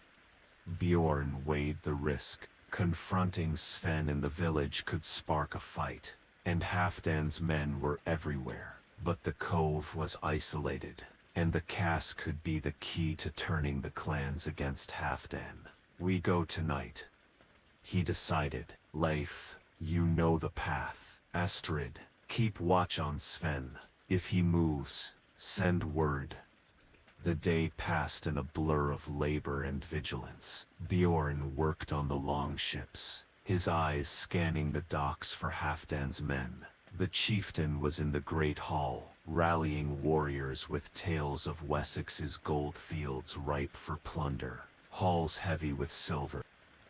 Bjorn weighed the risk. Confronting Sven in the village could spark a fight, and Halfdan's men were everywhere. But the cove was isolated, and the cask could be the key to turning the clans against Halfdan. We go tonight, he decided. Leif, you know the path. Astrid, keep watch on Sven. If he moves, send word. The day passed in a blur of labor and vigilance. Bjorn worked on the longships, his eyes scanning the docks for Halfdan's men. The chieftain was in the great hall, rallying warriors with tales of Wessex's gold fields ripe for plunder, halls heavy with silver.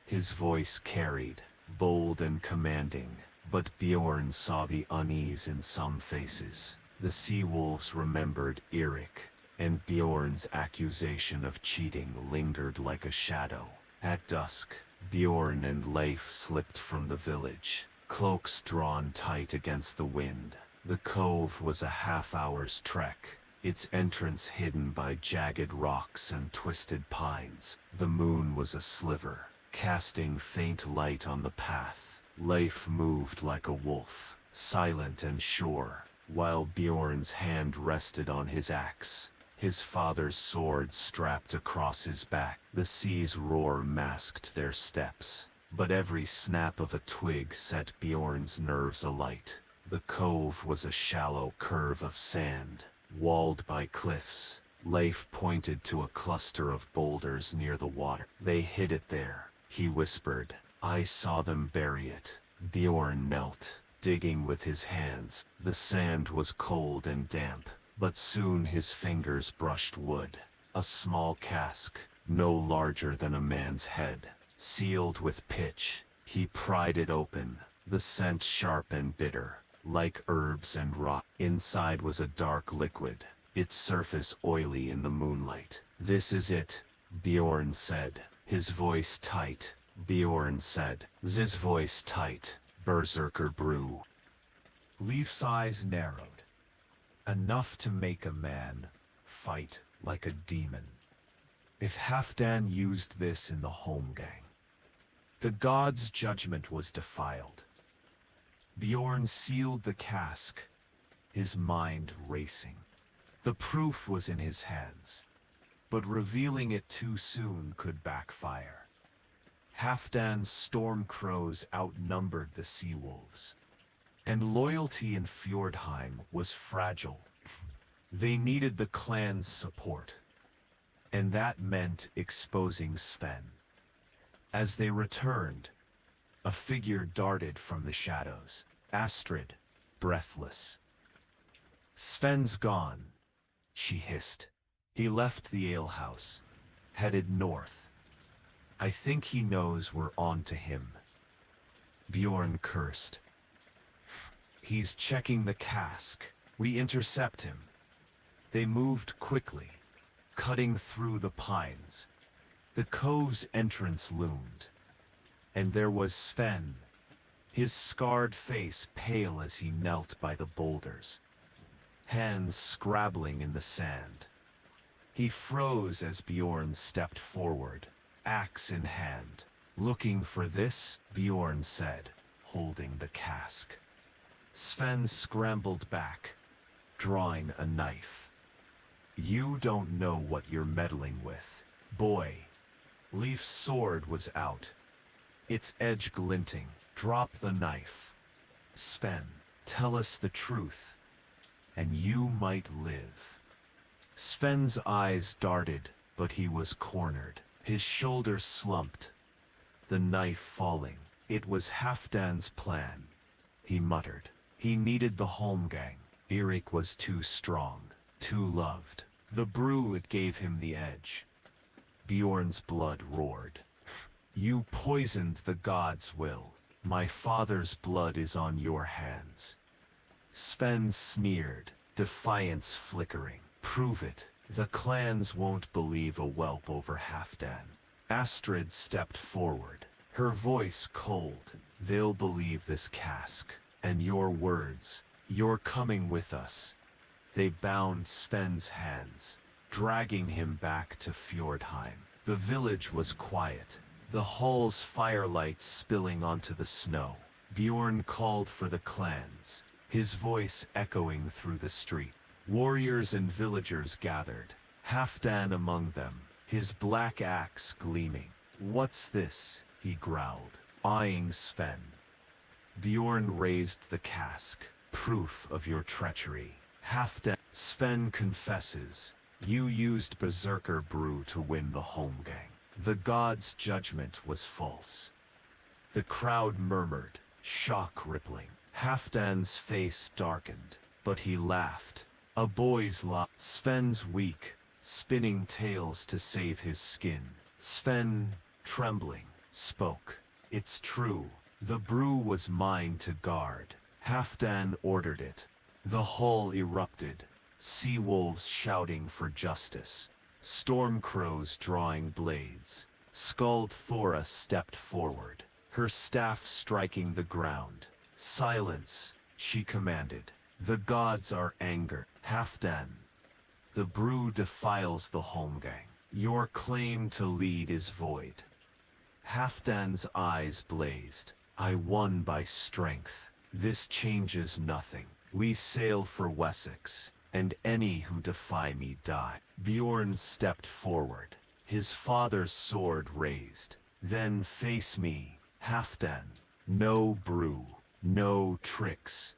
His voice carried, bold and commanding, but Bjorn saw the unease in some faces. The sea wolves remembered Eirik, and Bjorn's accusation of cheating lingered like a shadow. At dusk, Bjorn and Leif slipped from the village, cloaks drawn tight against the wind. The cove was a half-hour's trek, its entrance hidden by jagged rocks and twisted pines. The moon was a sliver, casting faint light on the path. Leif moved like a wolf, silent and sure, while Bjorn's hand rested on his axe. His father's sword strapped across his back. The sea's roar masked their steps, but every snap of a twig set Bjorn's nerves alight. The cove was a shallow curve of sand, walled by cliffs. Leif pointed to a cluster of boulders near the water. They hid it there, he whispered. I saw them bury it. Bjorn knelt, digging with his hands. The sand was cold and damp, but soon his fingers brushed wood. A small cask, no larger than a man's head, sealed with pitch. He pried it open, the scent sharp and bitter, like herbs and rot. Inside was a dark liquid, its surface oily in the moonlight. This is it, Bjorn said, his voice tight. Bjorn said, his voice tight. Berserker brew. Leif's eyes narrowed. Enough to make a man fight like a demon. If Halfdan used this in the holmgang, the god's judgment was defiled. Bjorn sealed the cask, his mind racing. The proof was in his hands, but revealing it too soon could backfire. Halfdan's storm crows outnumbered the sea wolves, and loyalty in Fjordheim was fragile. They needed the clan's support, and that meant exposing Sven. As they returned, a figure darted from the shadows. Astrid, breathless. Sven's gone, she hissed. He left the alehouse, headed north. I think he knows we're on to him. Bjorn cursed. He's checking the cask. We intercept him. They moved quickly, cutting through the pines. The cove's entrance loomed, and there was Sven, his scarred face pale as he knelt by the boulders, hands scrabbling in the sand. He froze as Bjorn stepped forward, axe in hand. Looking for this, Bjorn said, holding the cask. Sven scrambled back, drawing a knife. You don't know what you're meddling with, boy. Leif's sword was out, its edge glinting. Drop the knife. Sven, tell us the truth, and you might live. Sven's eyes darted, but he was cornered. His shoulders slumped, the knife falling. It was Halfdan's plan, he muttered. He needed the holmgang. Eirik was too strong, too loved. The brew it gave him the edge. Bjorn's blood roared. You poisoned the god's will. My father's blood is on your hands. Sven sneered, defiance flickering. Prove it. The clans won't believe a whelp over Halfdan. Astrid stepped forward, her voice cold. They'll believe this cask, and your words. You're coming with us. They bound Sven's hands, dragging him back to Fjordheim. The village was quiet, the hall's firelight spilling onto the snow. Bjorn called for the clans, his voice echoing through the street. Warriors and villagers gathered, Halfdan among them, his black axe gleaming. What's this? He growled, eyeing Sven. Bjorn raised the cask, proof of your treachery. Halfdan. Sven confesses, you used berserker brew to win the Holmgang. The god's judgment was false. The crowd murmured, shock rippling. Halfdan's face darkened, but he laughed. A boy's lie. Sven's weak, spinning tales to save his skin. Sven, trembling, spoke. It's true. The brew was mine to guard. Halfdan ordered it. The hall erupted. Sea wolves shouting for justice. Storm crows drawing blades. Skald Thora stepped forward, her staff striking the ground. Silence, she commanded. The gods are angered. Halfdan. The brew defiles the Holmgang. Your claim to lead is void. Halfdan's eyes blazed. I won by strength. This changes nothing. We sail for Wessex, and any who defy me die. Bjorn stepped forward, his father's sword raised. Then face me, Halfdan. No brew, no tricks.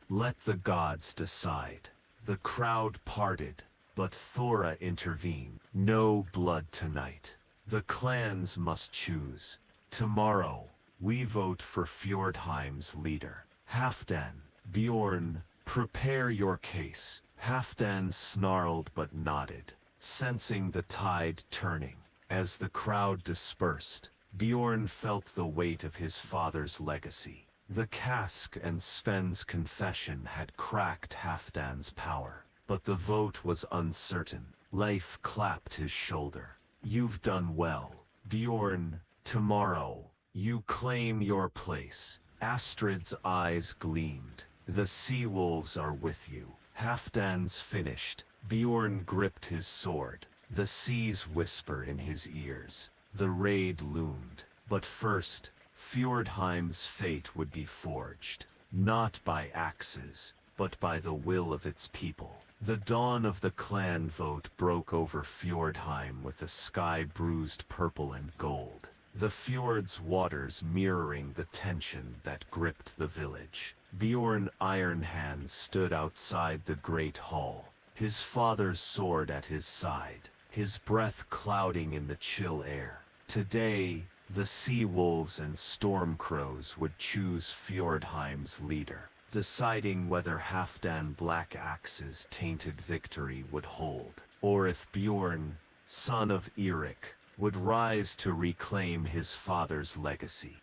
Let the gods decide. The crowd parted, but Thora intervened. No blood tonight. The clans must choose. Tomorrow, we vote for Fjordheim's leader. Halfdan. Bjorn, prepare your case. Halfdan snarled but nodded, sensing the tide turning. As the crowd dispersed, Bjorn felt the weight of his father's legacy. The cask and Sven's confession had cracked Halfdan's power, but the vote was uncertain. Leif clapped his shoulder. You've done well, Bjorn. Tomorrow, you claim your place. Astrid's eyes gleamed. The sea wolves are with you. Halfdan's finished. Bjorn gripped his sword. The seas whisper in his ears. The raid loomed. But first, Fjordheim's fate would be forged. Not by axes, but by the will of its people. The dawn of the clan vote broke over Fjordheim with the sky bruised purple and gold. The fjord's waters mirroring the tension that gripped the village. Bjorn Ironhand stood outside the great hall, his father's sword at his side, his breath clouding in the chill air. Today, the sea wolves and storm crows would choose Fjordheim's leader, deciding whether Halfdan Black Axe's tainted victory would hold, or if Bjorn, son of Eirik, would rise to reclaim his father's legacy.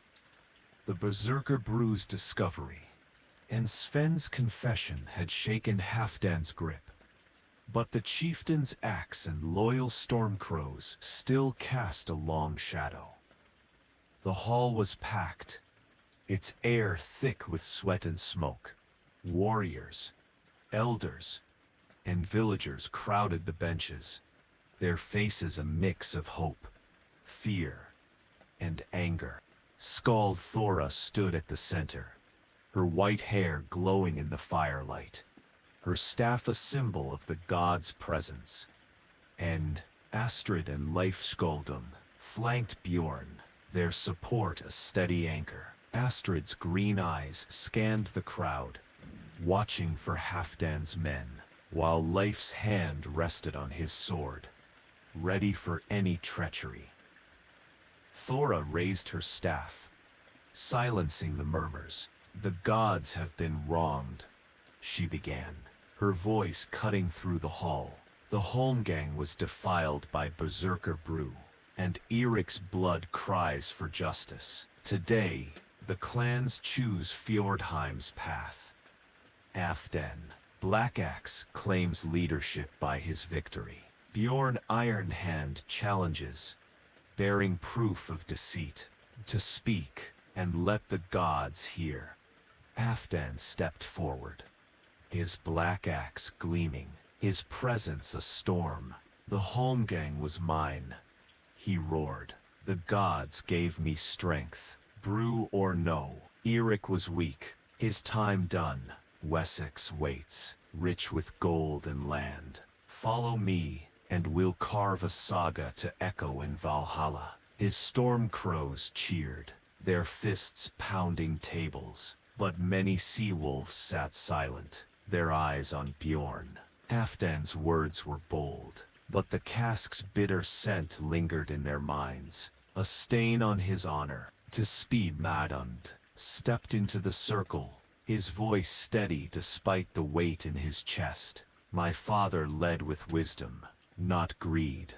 The Berserker Brew's discovery and Sven's confession had shaken Halfdan's grip, but the chieftain's axe and loyal storm crows still cast a long shadow. The hall was packed, its air thick with sweat and smoke. Warriors, elders, and villagers crowded the benches, their faces a mix of hope, fear, and anger. Skald Thora stood at the center, her white hair glowing in the firelight, her staff a symbol of the god's presence. And Astrid and Leif Skaldum flanked Bjorn, their support a steady anchor. Astrid's green eyes scanned the crowd, watching for Halfdan's men, while Leif's hand rested on his sword, ready for any treachery. Thora raised her staff, silencing the murmurs. The gods have been wronged, she began, her voice cutting through the hall. The Holmgang was defiled by Berserker Brew, and Eirik's blood cries for justice. Today, The clans choose Fjordheim's path. Halfdan, Black Axe, claims leadership by his victory. Bjorn Ironhand challenges, bearing proof of deceit, to speak and let the gods hear. Halfdan stepped forward, his black axe gleaming, his presence a storm. The Holmgang was mine, he roared. The gods gave me strength, brew or no. Eric was weak, his time done. Wessex waits, rich with gold and land. Follow me, and we'll carve a saga to echo in Valhalla. His storm crows cheered, their fists pounding tables, but many sea wolves sat silent, their eyes on Bjorn. Halfdan's words were bold, but the cask's bitter scent lingered in their minds, a stain on his honor. To speed maddened, stepped into the circle, his voice steady despite the weight in his chest. My father led with wisdom, not greed,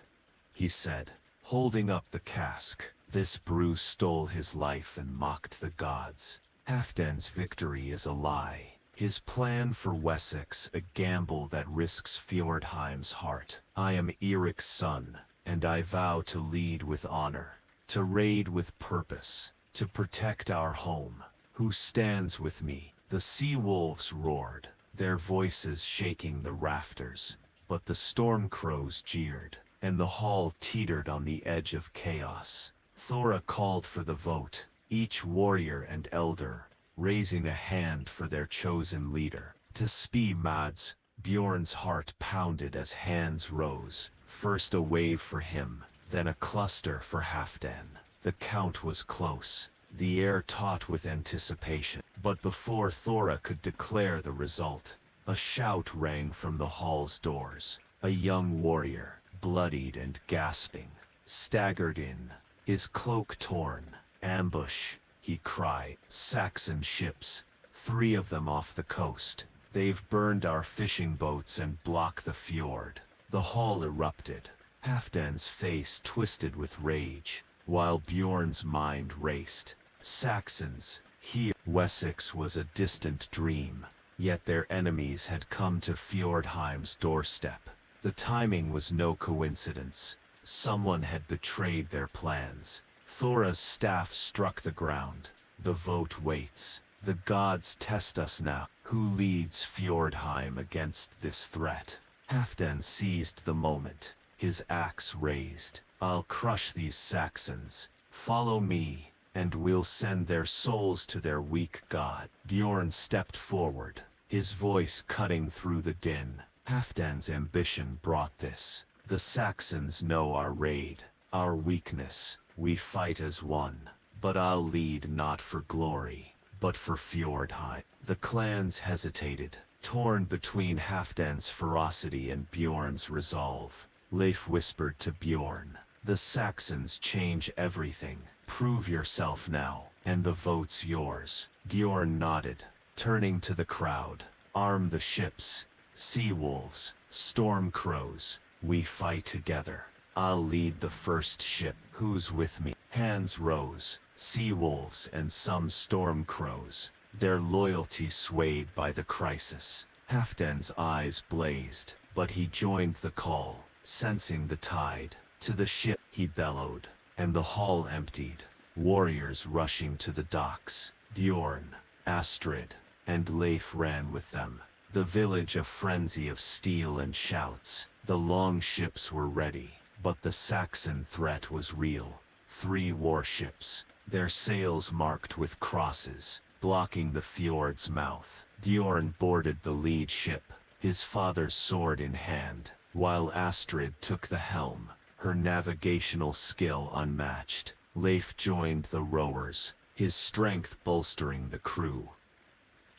he said, holding up the cask. This brew stole his life and mocked the gods. Halfdan's victory is a lie, his plan for Wessex a gamble that risks Fjordheim's heart. I am Eric's son, and I vow to lead with honor, to raid with purpose, to protect our home. Who stands with me? The sea wolves roared, their voices shaking the rafters, but the storm crows jeered, and the hall teetered on the edge of chaos. Thora called for the vote, each warrior and elder raising a hand for their chosen leader. To speed Mads, Bjorn's heart pounded as hands rose, first a wave for him, then a cluster for Halfdan. The count was close, the air taut with anticipation. But before Thora could declare the result, a shout rang from the hall's doors. A young warrior, bloodied and gasping, staggered in, his cloak torn. Ambush, he cried. Saxon ships, 3 of them off the coast. They've burned our fishing boats and blocked the fjord. The hall erupted, Halfdan's face twisted with rage, while Bjorn's mind raced. Saxons, here. Wessex was a distant dream, yet their enemies had come to Fjordheim's doorstep. The timing was no coincidence. Someone had betrayed their plans. Thora's staff struck the ground. The vote waits. The gods test us now. Who leads Fjordheim against this threat? Halfdan seized the moment, his axe raised. I'll crush these Saxons. Follow me, and we'll send their souls to their weak god. Bjorn stepped forward, his voice cutting through the din. Halfdan's ambition brought this. The Saxons know our raid, our weakness. We fight as one. But I'll lead not for glory, but for Fjordheim. The clans hesitated, torn between Halfdan's ferocity and Bjorn's resolve. Leif whispered to Bjorn, the Saxons change everything. Prove yourself now, and the vote's yours. Bjorn nodded, turning to the crowd. Arm the ships, sea wolves, storm crows. We fight together. I'll lead the first ship. Who's with me? Hands rose, sea wolves and some storm crows, their loyalty swayed by the crisis. Halfdan's eyes blazed, but he joined the call, sensing the tide. To the ship, he bellowed, and the hall emptied, warriors rushing to the docks. Bjorn, Astrid, and Leif ran with them. The village a frenzy of steel and shouts. The long ships were ready, but the Saxon threat was real. 3 warships, their sails marked with crosses, blocking the fjord's mouth. Bjorn boarded the lead ship, his father's sword in hand, while Astrid took the helm, her navigational skill unmatched. Leif joined the rowers, his strength bolstering the crew.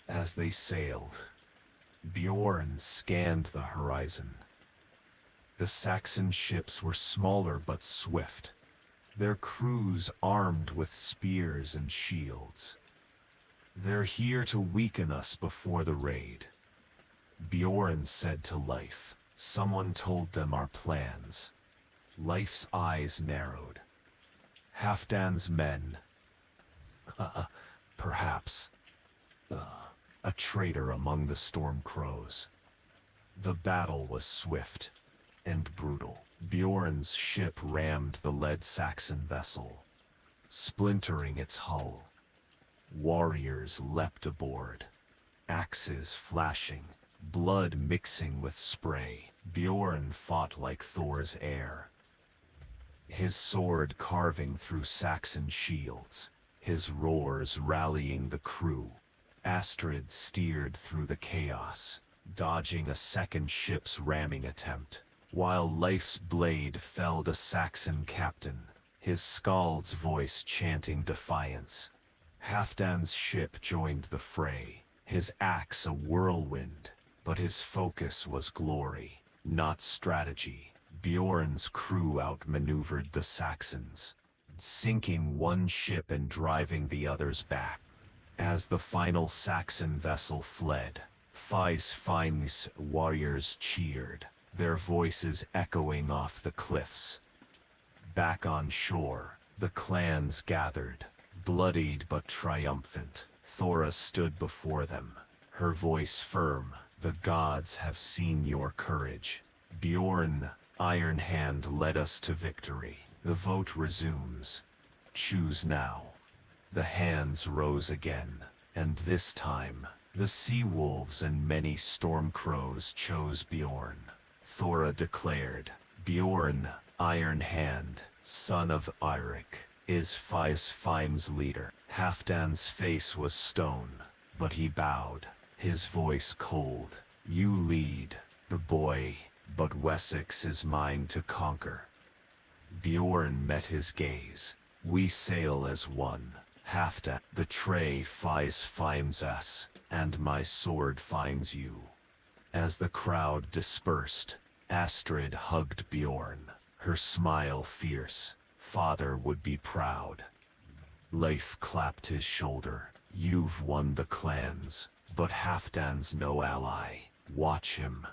As they sailed, Bjorn scanned the horizon. The Saxon ships were smaller but swift, their crews armed with spears and shields. They're here to weaken us before the raid, Bjorn said to Leif. Someone told them our plans. Leif's eyes narrowed. Halfdan's men. Perhaps a traitor among the storm crows. The battle was swift and brutal. Bjorn's ship rammed the lead Saxon vessel, splintering its hull. Warriors leapt aboard, axes flashing, blood mixing with spray. Bjorn fought like Thor's heir, his sword carving through Saxon shields, his roars rallying the crew. Astrid steered through the chaos, dodging a second ship's ramming attempt, while life's blade felled a Saxon captain, his skald's voice chanting defiance. Halfdan's ship joined the fray, his axe a whirlwind, but his focus was glory, not strategy. Bjorn's crew outmaneuvered the Saxons, sinking one ship and driving the others back. As the final Saxon vessel fled, Fi's warriors cheered, their voices echoing off the cliffs. Back on shore, the clans gathered, bloodied but triumphant. Thora stood before them, her voice firm. The gods have seen your courage. Bjorn, Iron Hand led us to victory. The vote resumes. Choose now. The hands rose again, and this time, the sea wolves and many storm crows chose Bjorn. Thora declared, Bjorn, Iron Hand, son of Eirik, is Fi's leader. Halfdan's face was stone, but he bowed, his voice cold. You lead, the boy, but Wessex is mine to conquer. Bjorn met his gaze. We sail as one. Halfdan, betray finds us, and my sword finds you. As the crowd dispersed, Astrid hugged Bjorn, her smile fierce. Father would be proud. Leif clapped his shoulder. You've won the clans, but Halfdan's no ally. Watch him.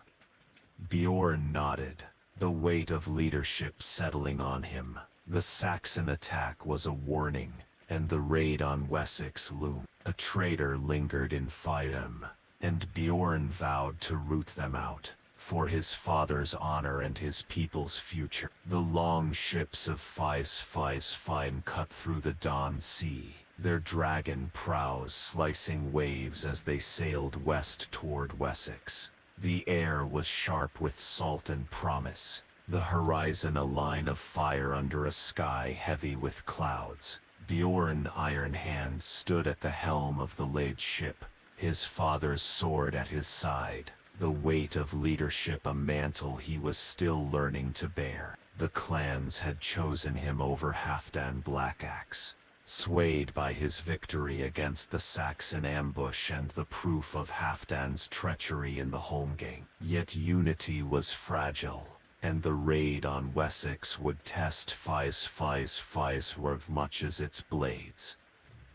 Bjorn nodded, the weight of leadership settling on him. The Saxon attack was a warning, and the raid on Wessex loomed. A traitor lingered in Fiam, and Bjorn vowed to root them out, for his father's honor and his people's future. The long ships of Fime cut through the Dawn Sea, their dragon prows slicing waves as they sailed west toward Wessex. The air was sharp with salt and promise, the horizon a line of fire under a sky heavy with clouds. Bjorn Iron Hand stood at the helm of the laid ship, his father's sword at his side, the weight of leadership a mantle he was still learning to bear. The clans had chosen him over Halfdan Blackaxe, swayed by his victory against the Saxon ambush and the proof of Halfdan's treachery in the Holmgang. Yet unity was fragile, and the raid on Wessex would test Fi's worth much as its blades.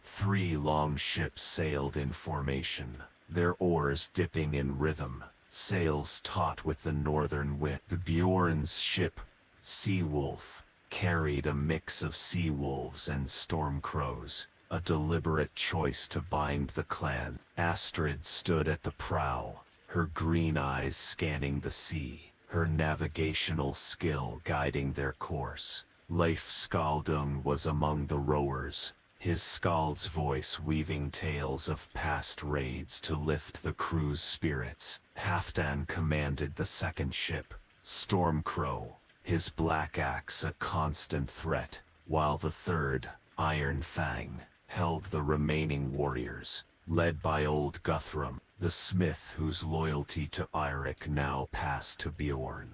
3 long ships sailed in formation, their oars dipping in rhythm, sails taut with the northern wind. The Bjorn's ship, Seawolf, carried a mix of sea wolves and storm crows, a deliberate choice to bind the clan. Astrid stood at the prow, her green eyes scanning the sea, her navigational skill guiding their course. Leif Skaldung was among the rowers, his skald's voice weaving tales of past raids to lift the crew's spirits. Halfdan commanded the second ship, Stormcrow, his black axe a constant threat, while the third, Iron Fang, held the remaining warriors, led by old Guthrum, the smith whose loyalty to Eirik now passed to Bjorn.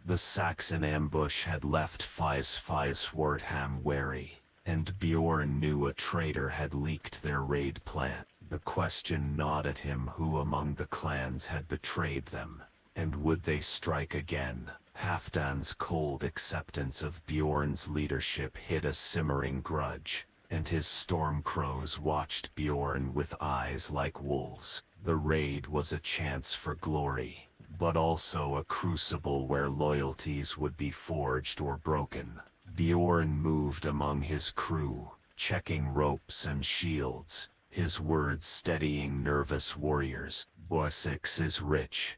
The Saxon ambush had left Swartham wary, and Bjorn knew a traitor had leaked their raid plan. The question gnawed at him who among the clans had betrayed them, and would they strike again? Halfdan's cold acceptance of Bjorn's leadership hid a simmering grudge, and his storm crows watched Bjorn with eyes like wolves. The raid was a chance for glory, but also a crucible where loyalties would be forged or broken. Bjorn moved among his crew, checking ropes and shields, his words steadying nervous warriors. Wessex is rich,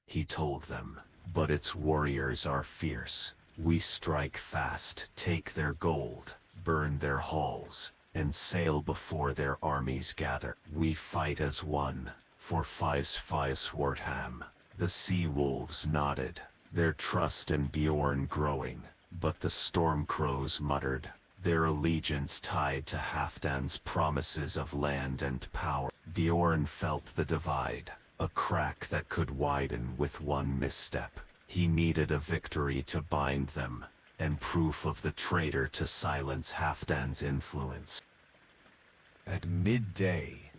he told them, but its warriors are fierce. We strike fast, take their gold, burn their halls, and sail before their armies gather. We fight as one, for Fieswartham. The sea wolves nodded, their trust in Bjorn growing, but the storm crows muttered, their allegiance tied to Halfdan's promises of land and power. Bjorn felt the divide, a crack that could widen with one misstep. He needed a victory to bind them, and proof of the traitor to silence Halfdan's influence. At midday,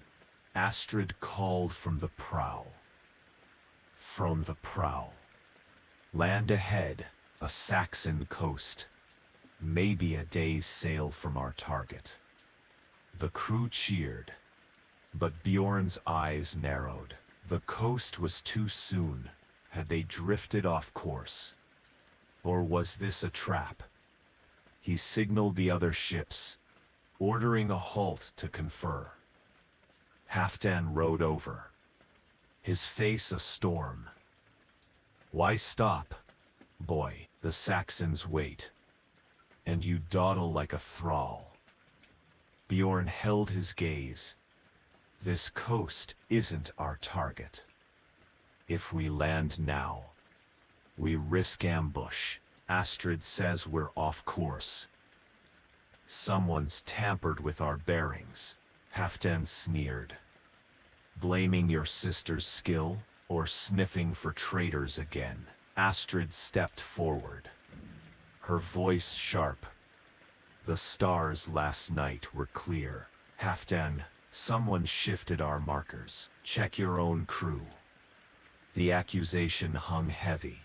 Astrid called from the prow. From the prow. Land ahead, a Saxon coast. Maybe a day's sail from our target. The crew cheered, but Bjorn's eyes narrowed. The coast was too soon. Had they drifted off course? Or was this a trap? He signaled the other ships, ordering a halt to confer. Halfdan rode over, his face a storm. Why stop, boy? The Saxons wait, and you dawdle like a thrall. Bjorn held his gaze. This coast isn't our target. If we land now, we risk ambush. Astrid says we're off course. Someone's tampered with our bearings, Halfdan sneered. Blaming your sister's skill, or sniffing for traitors again? Astrid stepped forward, her voice sharp. The stars last night were clear. Halfdan, someone shifted our markers. Check your own crew. The accusation hung heavy,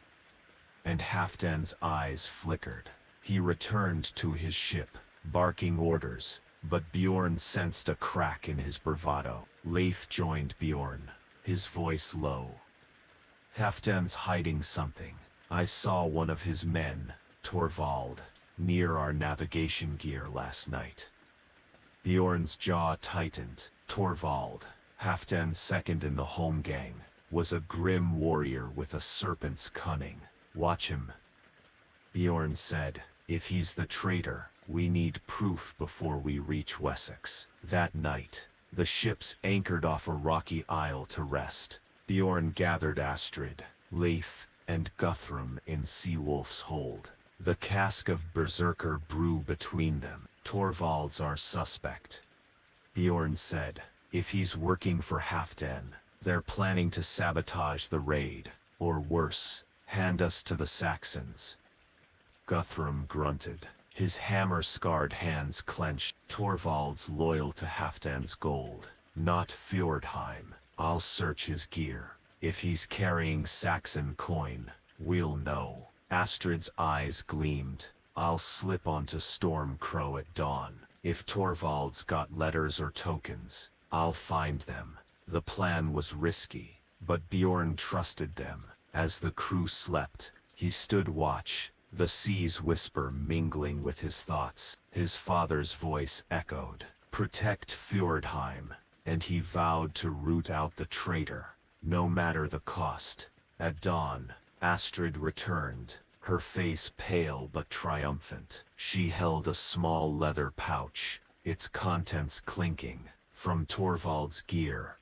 and Halfdan's eyes flickered. He returned to his ship, barking orders, but Bjorn sensed a crack in his bravado. Leif joined Bjorn, his voice low. Halfdan's hiding something. I saw one of his men, Torvald, near our navigation gear last night. Bjorn's jaw tightened. Torvald, Halfdan's second in the home gang, was a grim warrior with a serpent's cunning. Watch him, Bjorn said. If he's the traitor, we need proof before we reach Wessex. That night, the ships anchored off a rocky isle to rest. Bjorn gathered Astrid, Leif, and Guthrum in Seawolf's hold. The cask of berserker brew between them. Torvald's our suspect, Bjorn said. If he's working for Halfdan, they're planning to sabotage the raid, or worse, hand us to the Saxons. Guthrum grunted, his hammer-scarred hands clenched. Torvald's loyal to Halfdan's gold, not Fjordheim. I'll search his gear. If he's carrying Saxon coin, we'll know. Astrid's eyes gleamed. I'll slip onto Stormcrow at dawn. If Torvald's got letters or tokens, I'll find them. The plan was risky, but Bjorn trusted them. As the crew slept, he stood watch, the sea's whisper mingling with his thoughts. His father's voice echoed, protect Fjordheim, and he vowed to root out the traitor, no matter the cost. At dawn, Astrid returned, her face pale but triumphant. She held a small leather pouch, its contents clinking. From Torvald's gear,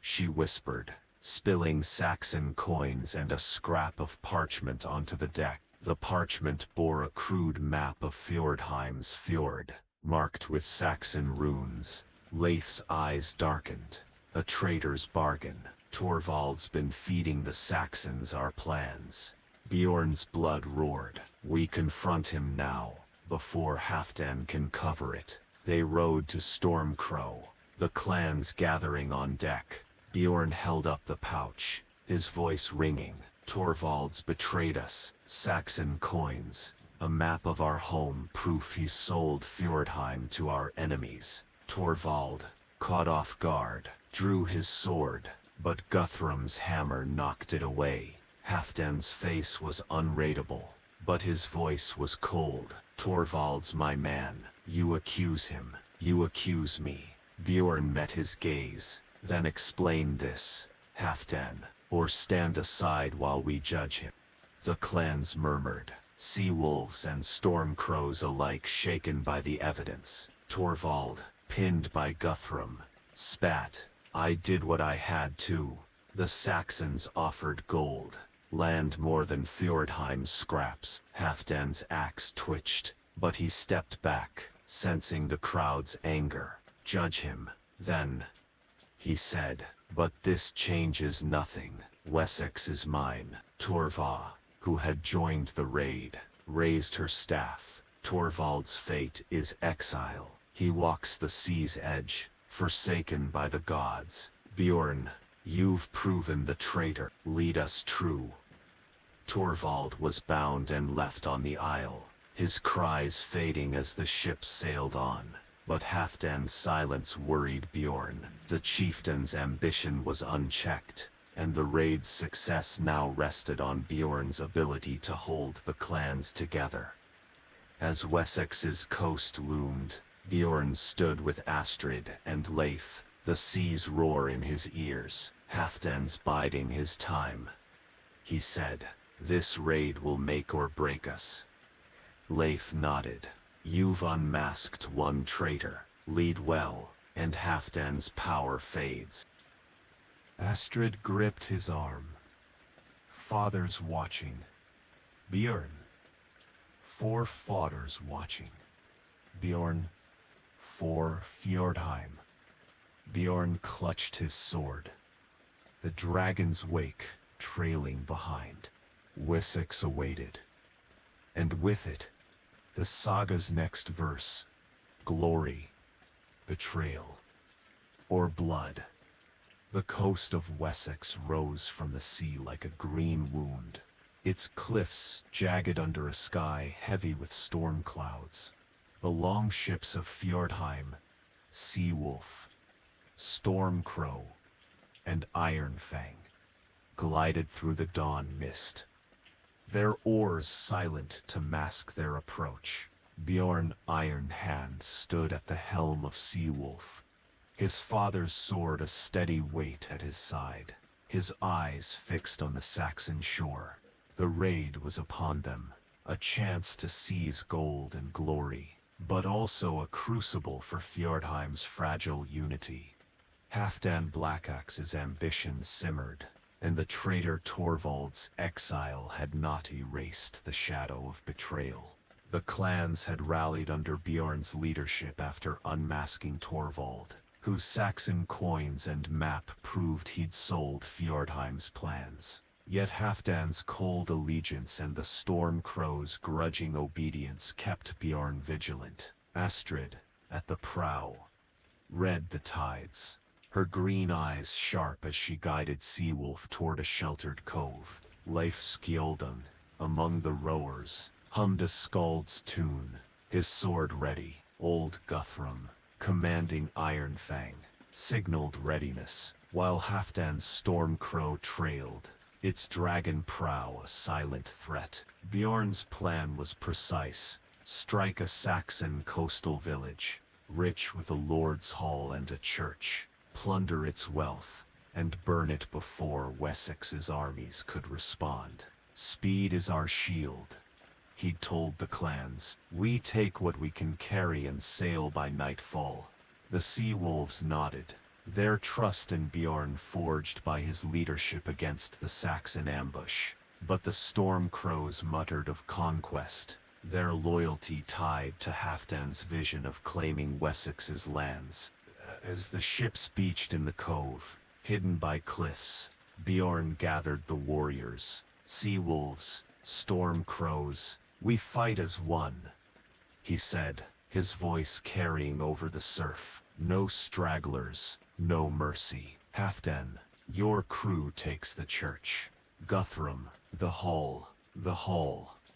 she whispered, spilling Saxon coins and a scrap of parchment onto the deck. The parchment bore a crude map of Fjordheim's fjord, marked with Saxon runes. Leif's eyes darkened. A traitor's bargain. Torvald's been feeding the Saxons our plans. Bjorn's blood roared. We confront him now, before Halfdan can cover it. They rode to Stormcrow, the clans gathering on deck. Bjorn held up the pouch, his voice ringing. Torvald's betrayed us. Saxon coins, a map of our home, proof he's sold Fjordheim to our enemies. Torvald, caught off guard, drew his sword, but Guthrum's hammer knocked it away. Halfdan's face was unreadable, but his voice was cold. Torvald's my man. You accuse him. You accuse me. Bjorn met his gaze, then explained this. Halfdan, or stand aside while we judge him. The clans murmured, sea wolves and storm crows alike shaken by the evidence. Torvald, pinned by Guthrum, spat, I did what I had to. The Saxons offered gold, land more than Fjordheim's scraps. Halfdan's axe twitched, but he stepped back, sensing the crowd's anger. Judge him, then, he said, but this changes nothing. Wessex is mine. Torva, who had joined the raid, raised her staff. Torvald's fate is exile. He walks the sea's edge, forsaken by the gods. Bjorn, you've proven the traitor. Lead us true. Torvald was bound and left on the isle, his cries fading as the ship sailed on. But Halfdan's silence worried Bjorn. The chieftain's ambition was unchecked, and the raid's success now rested on Bjorn's ability to hold the clans together. As Wessex's coast loomed, Bjorn stood with Astrid and Leif, the sea's roar in his ears. Halfdan's biding his time. He said, this raid will make or break us. Leif nodded. You've unmasked one traitor. Lead well, and Halfdan's power fades. Astrid gripped his arm. Father's watching. Bjorn. 4 fathers watching. Bjorn. 4 Fjordheim. Bjorn clutched his sword. The dragon's wake, trailing behind. Wessex awaited. And with it, the saga's next verse. Glory, betrayal, or blood. The coast of Wessex rose from the sea like a green wound, its cliffs jagged under a sky heavy with storm clouds. The long ships of Fjordheim, Sea Wolf, Storm Crow, and Iron Fang glided through the dawn mist, their oars silent to mask their approach. Bjorn Iron Hand stood at the helm of Sea Wolf, his father's sword a steady weight at his side, his eyes fixed on the Saxon shore. The raid was upon them, a chance to seize gold and glory, but also a crucible for Fjordheim's fragile unity. Halfdan Blackaxe's ambition simmered, and the traitor Torvald's exile had not erased the shadow of betrayal. The clans had rallied under Bjorn's leadership after unmasking Torvald, whose Saxon coins and map proved he'd sold Fjordheim's plans. Yet Halfdan's cold allegiance and the Storm Crow's grudging obedience kept Bjorn vigilant. Astrid, at the prow, read the tides, her green eyes sharp as she guided Seawolf toward a sheltered cove. Leif Skjoldung, among the rowers, hummed a skald's tune, his sword ready. Old Guthrum, commanding Iron Fang, signaled readiness, while Halfdan's Storm Crow trailed, its dragon prow a silent threat. Bjorn's plan was precise: strike a Saxon coastal village, rich with a lord's hall and a church, plunder its wealth, and burn it before Wessex's armies could respond. Speed is our shield, he'd told the clans. We take what we can carry and sail by nightfall. The Sea Wolves nodded, their trust in Bjorn forged by his leadership against the Saxon ambush. But the Storm Crows muttered of conquest, their loyalty tied to Halfdan's vision of claiming Wessex's lands. As the ships beached in the cove, hidden by cliffs, Bjorn gathered the warriors. Sea Wolves, Storm Crows, we fight as one, he said, his voice carrying over the surf. No stragglers, no mercy. Halfdan, your crew takes the church. Guthrum, the hall.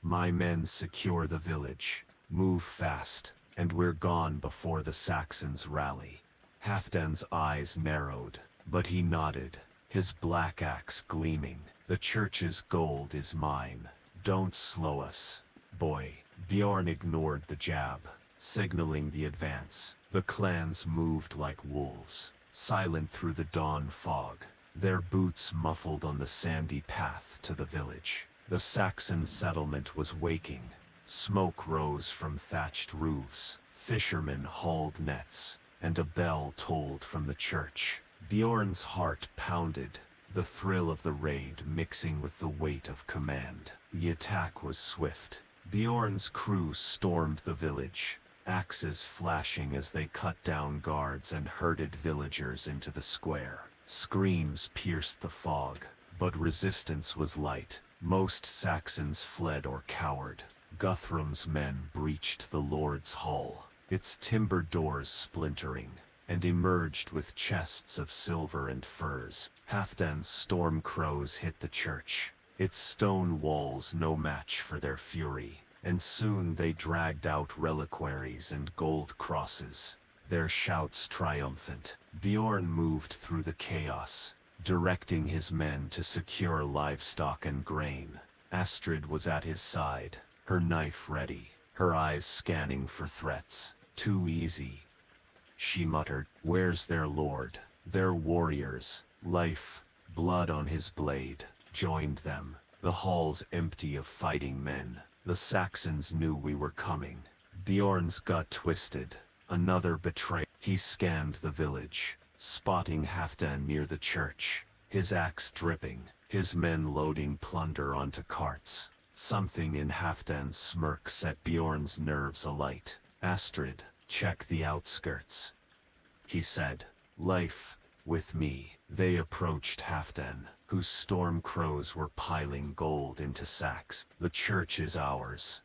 My men secure the village. Move fast, and we're gone before the Saxons rally. Halfdan's eyes narrowed, but he nodded, his black axe gleaming. The church's gold is mine. Don't slow us, boy. Bjorn ignored the jab, signaling the advance. The clans moved like wolves, silent through the dawn fog, their boots muffled on the sandy path to the village. The Saxon settlement was waking. Smoke rose from thatched roofs, fishermen hauled nets, and a bell tolled from the church. Bjorn's heart pounded, the thrill of the raid mixing with the weight of command. The attack was swift. Bjorn's crew stormed the village, axes flashing as they cut down guards and herded villagers into the square. Screams pierced the fog, but resistance was light. Most Saxons fled or cowered. Guthrum's men breached the Lord's Hall, its timber doors splintering, and emerged with chests of silver and furs. Halfdan's storm crows hit the church, its stone walls no match for their fury, and soon they dragged out reliquaries and gold crosses, their shouts triumphant. Bjorn moved through the chaos, directing his men to secure livestock and grain. Astrid was at his side, her knife ready, her eyes scanning for threats. Too easy, she muttered. Where's their lord? Their warriors, life, blood on his blade, joined them. The hall's empty of fighting men. The Saxons knew we were coming. Bjorn's gut twisted. Another betrayal. He scanned the village, spotting Halfdan near the church, his axe dripping, his men loading plunder onto carts. Something in Halfdan's smirk set Bjorn's nerves alight. Astrid, check the outskirts, he said. Life, with me. They approached Halfdan, whose storm crows were piling gold into sacks. The church is ours,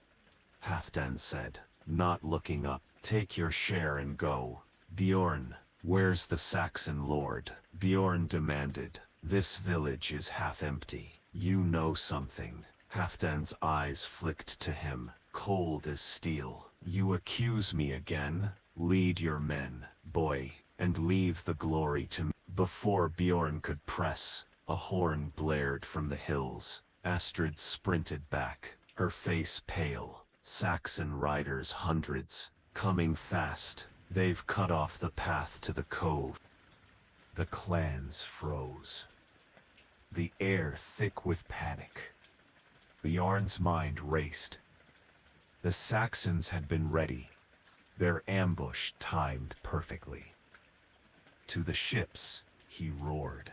Halfdan said, not looking up. Take your share and go. Bjorn, where's the Saxon lord? Bjorn demanded. This village is half empty. You know something. Halfdan's eyes flicked to him, cold as steel. You accuse me again? Lead your men, boy, and leave the glory to me. Before Bjorn could press, a horn blared from the hills. Astrid sprinted back, her face pale. Saxon riders, hundreds, coming fast. They've cut off the path to the cove. The clans froze, the air thick with panic. Bjorn's mind raced. The Saxons had been ready, their ambush timed perfectly. To the ships, he roared.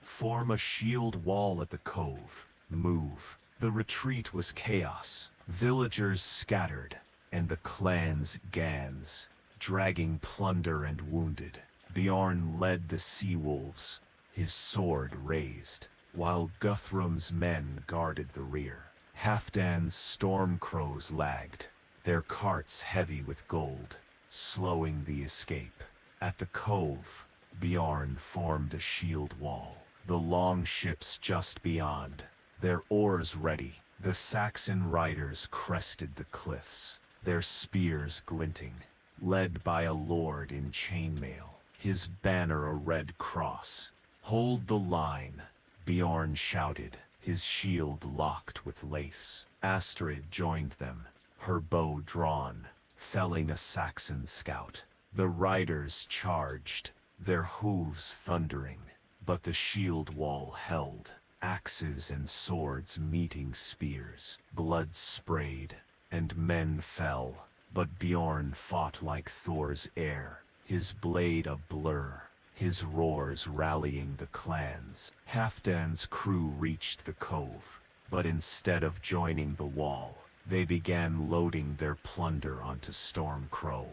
Form a shield wall at the cove. Move. The retreat was chaos. Villagers scattered, and the clans Gans, dragging plunder and wounded. Bjorn led the sea wolves, his sword raised, while Guthrum's men guarded the rear. Halfdan's storm crows lagged, their carts heavy with gold, slowing the escape. At the cove, Bjorn formed a shield wall, the long ships just beyond, their oars ready. The Saxon riders crested the cliffs, their spears glinting, led by a lord in chainmail, his banner a red cross. Hold the line, Bjorn shouted, his shield locked with lace. Astrid joined them, her bow drawn, felling a Saxon scout. The riders charged, their hooves thundering, but the shield wall held. Axes and swords meeting spears. Blood sprayed, and men fell, but Bjorn fought like Thor's heir, his blade a blur, his roars rallying the clans. Halfdan's crew reached the cove, but instead of joining the wall, they began loading their plunder onto Stormcrow.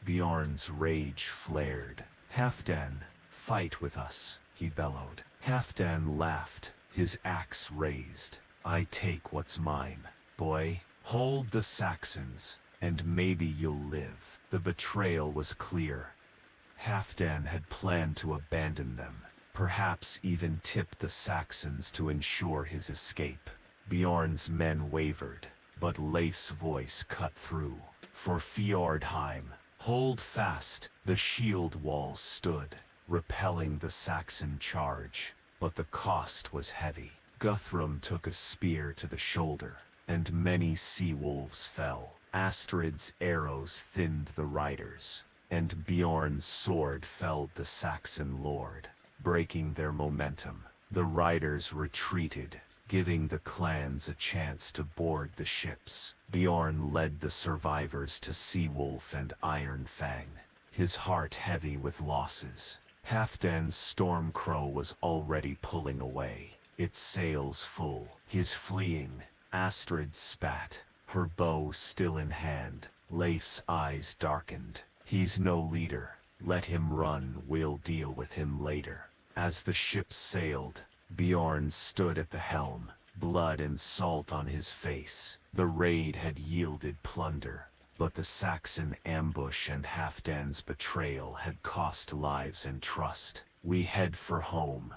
Bjorn's rage flared. Halfdan, fight with us, he bellowed. Halfdan laughed, his axe raised. I take what's mine, boy. Hold the Saxons, and maybe you'll live. The betrayal was clear. Halfdan had planned to abandon them, perhaps even tip the Saxons to ensure his escape. Bjorn's men wavered, but Leif's voice cut through. For Fjordheim, hold fast. The shield wall stood, repelling the Saxon charge, but the cost was heavy. Guthrum took a spear to the shoulder, and many sea wolves fell. Astrid's arrows thinned the riders, and Bjorn's sword felled the Saxon lord, breaking their momentum. The riders retreated, giving the clans a chance to board the ships. Bjorn led the survivors to Seawolf and Iron Fang, his heart heavy with losses. Halfdan's Stormcrow was already pulling away, its sails full. His fleeing. Astrid spat, her bow still in hand. Leif's eyes darkened. He's no leader. Let him run, we'll deal with him later. As the ships sailed, Bjorn stood at the helm, blood and salt on his face. The raid had yielded plunder, but the Saxon ambush and Halfdan's betrayal had cost lives and trust. We head for home,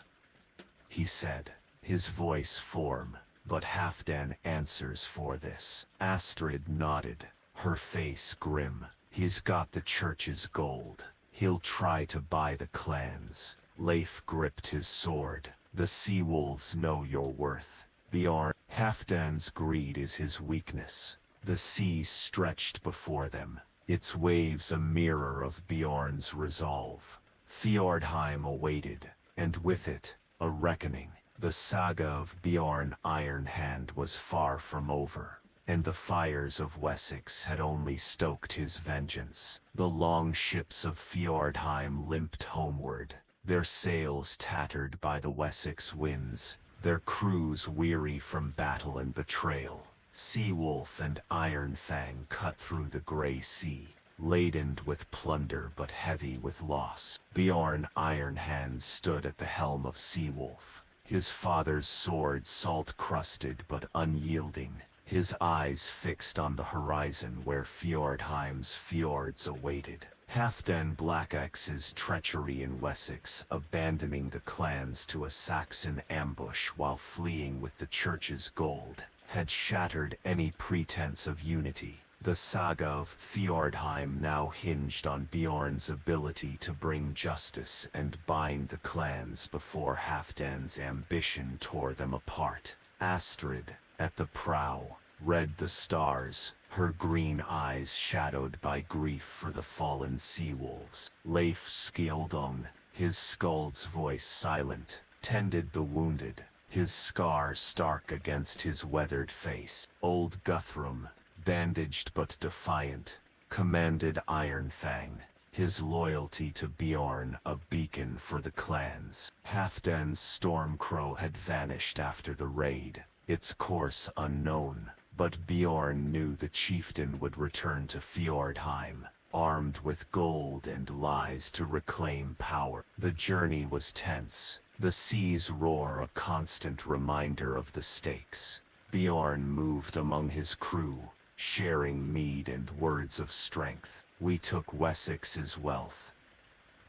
he said, his voice firm. But Halfdan answers for this. Astrid nodded, her face grim. He's got the church's gold. He'll try to buy the clans. Leif gripped his sword. The sea wolves know your worth, Bjorn. Halfdan's greed is his weakness. The sea stretched before them, its waves a mirror of Bjorn's resolve. Fjordheim awaited, and with it, a reckoning. The saga of Bjorn Ironhand was far from over, and the fires of Wessex had only stoked his vengeance. The long ships of Fjordheim limped homeward, their sails tattered by the Wessex winds, their crews weary from battle and betrayal. Seawolf and Ironfang cut through the grey sea, laden with plunder but heavy with loss. Bjorn Ironhand stood at the helm of Seawolf, his father's sword salt-crusted but unyielding, his eyes fixed on the horizon where Fjordheim's fjords awaited. Halfdan Blackaxe's treachery in Wessex, abandoning the clans to a Saxon ambush while fleeing with the church's gold, had shattered any pretense of unity. The saga of Fjordheim now hinged on Bjorn's ability to bring justice and bind the clans before Halfdan's ambition tore them apart. Astrid, at the prow, read the stars, her green eyes shadowed by grief for the fallen sea-wolves. Leif Skildung, his skald's voice silent, tended the wounded, his scar stark against his weathered face. Old Guthrum, bandaged but defiant, commanded Ironfang, his loyalty to Bjorn a beacon for the clans. Halfdan's Stormcrow had vanished after the raid, its course unknown, but Bjorn knew the chieftain would return to Fjordheim, armed with gold and lies to reclaim power. The journey was tense, the sea's roar a constant reminder of the stakes. Bjorn moved among his crew, sharing mead and words of strength. We took Wessex's wealth,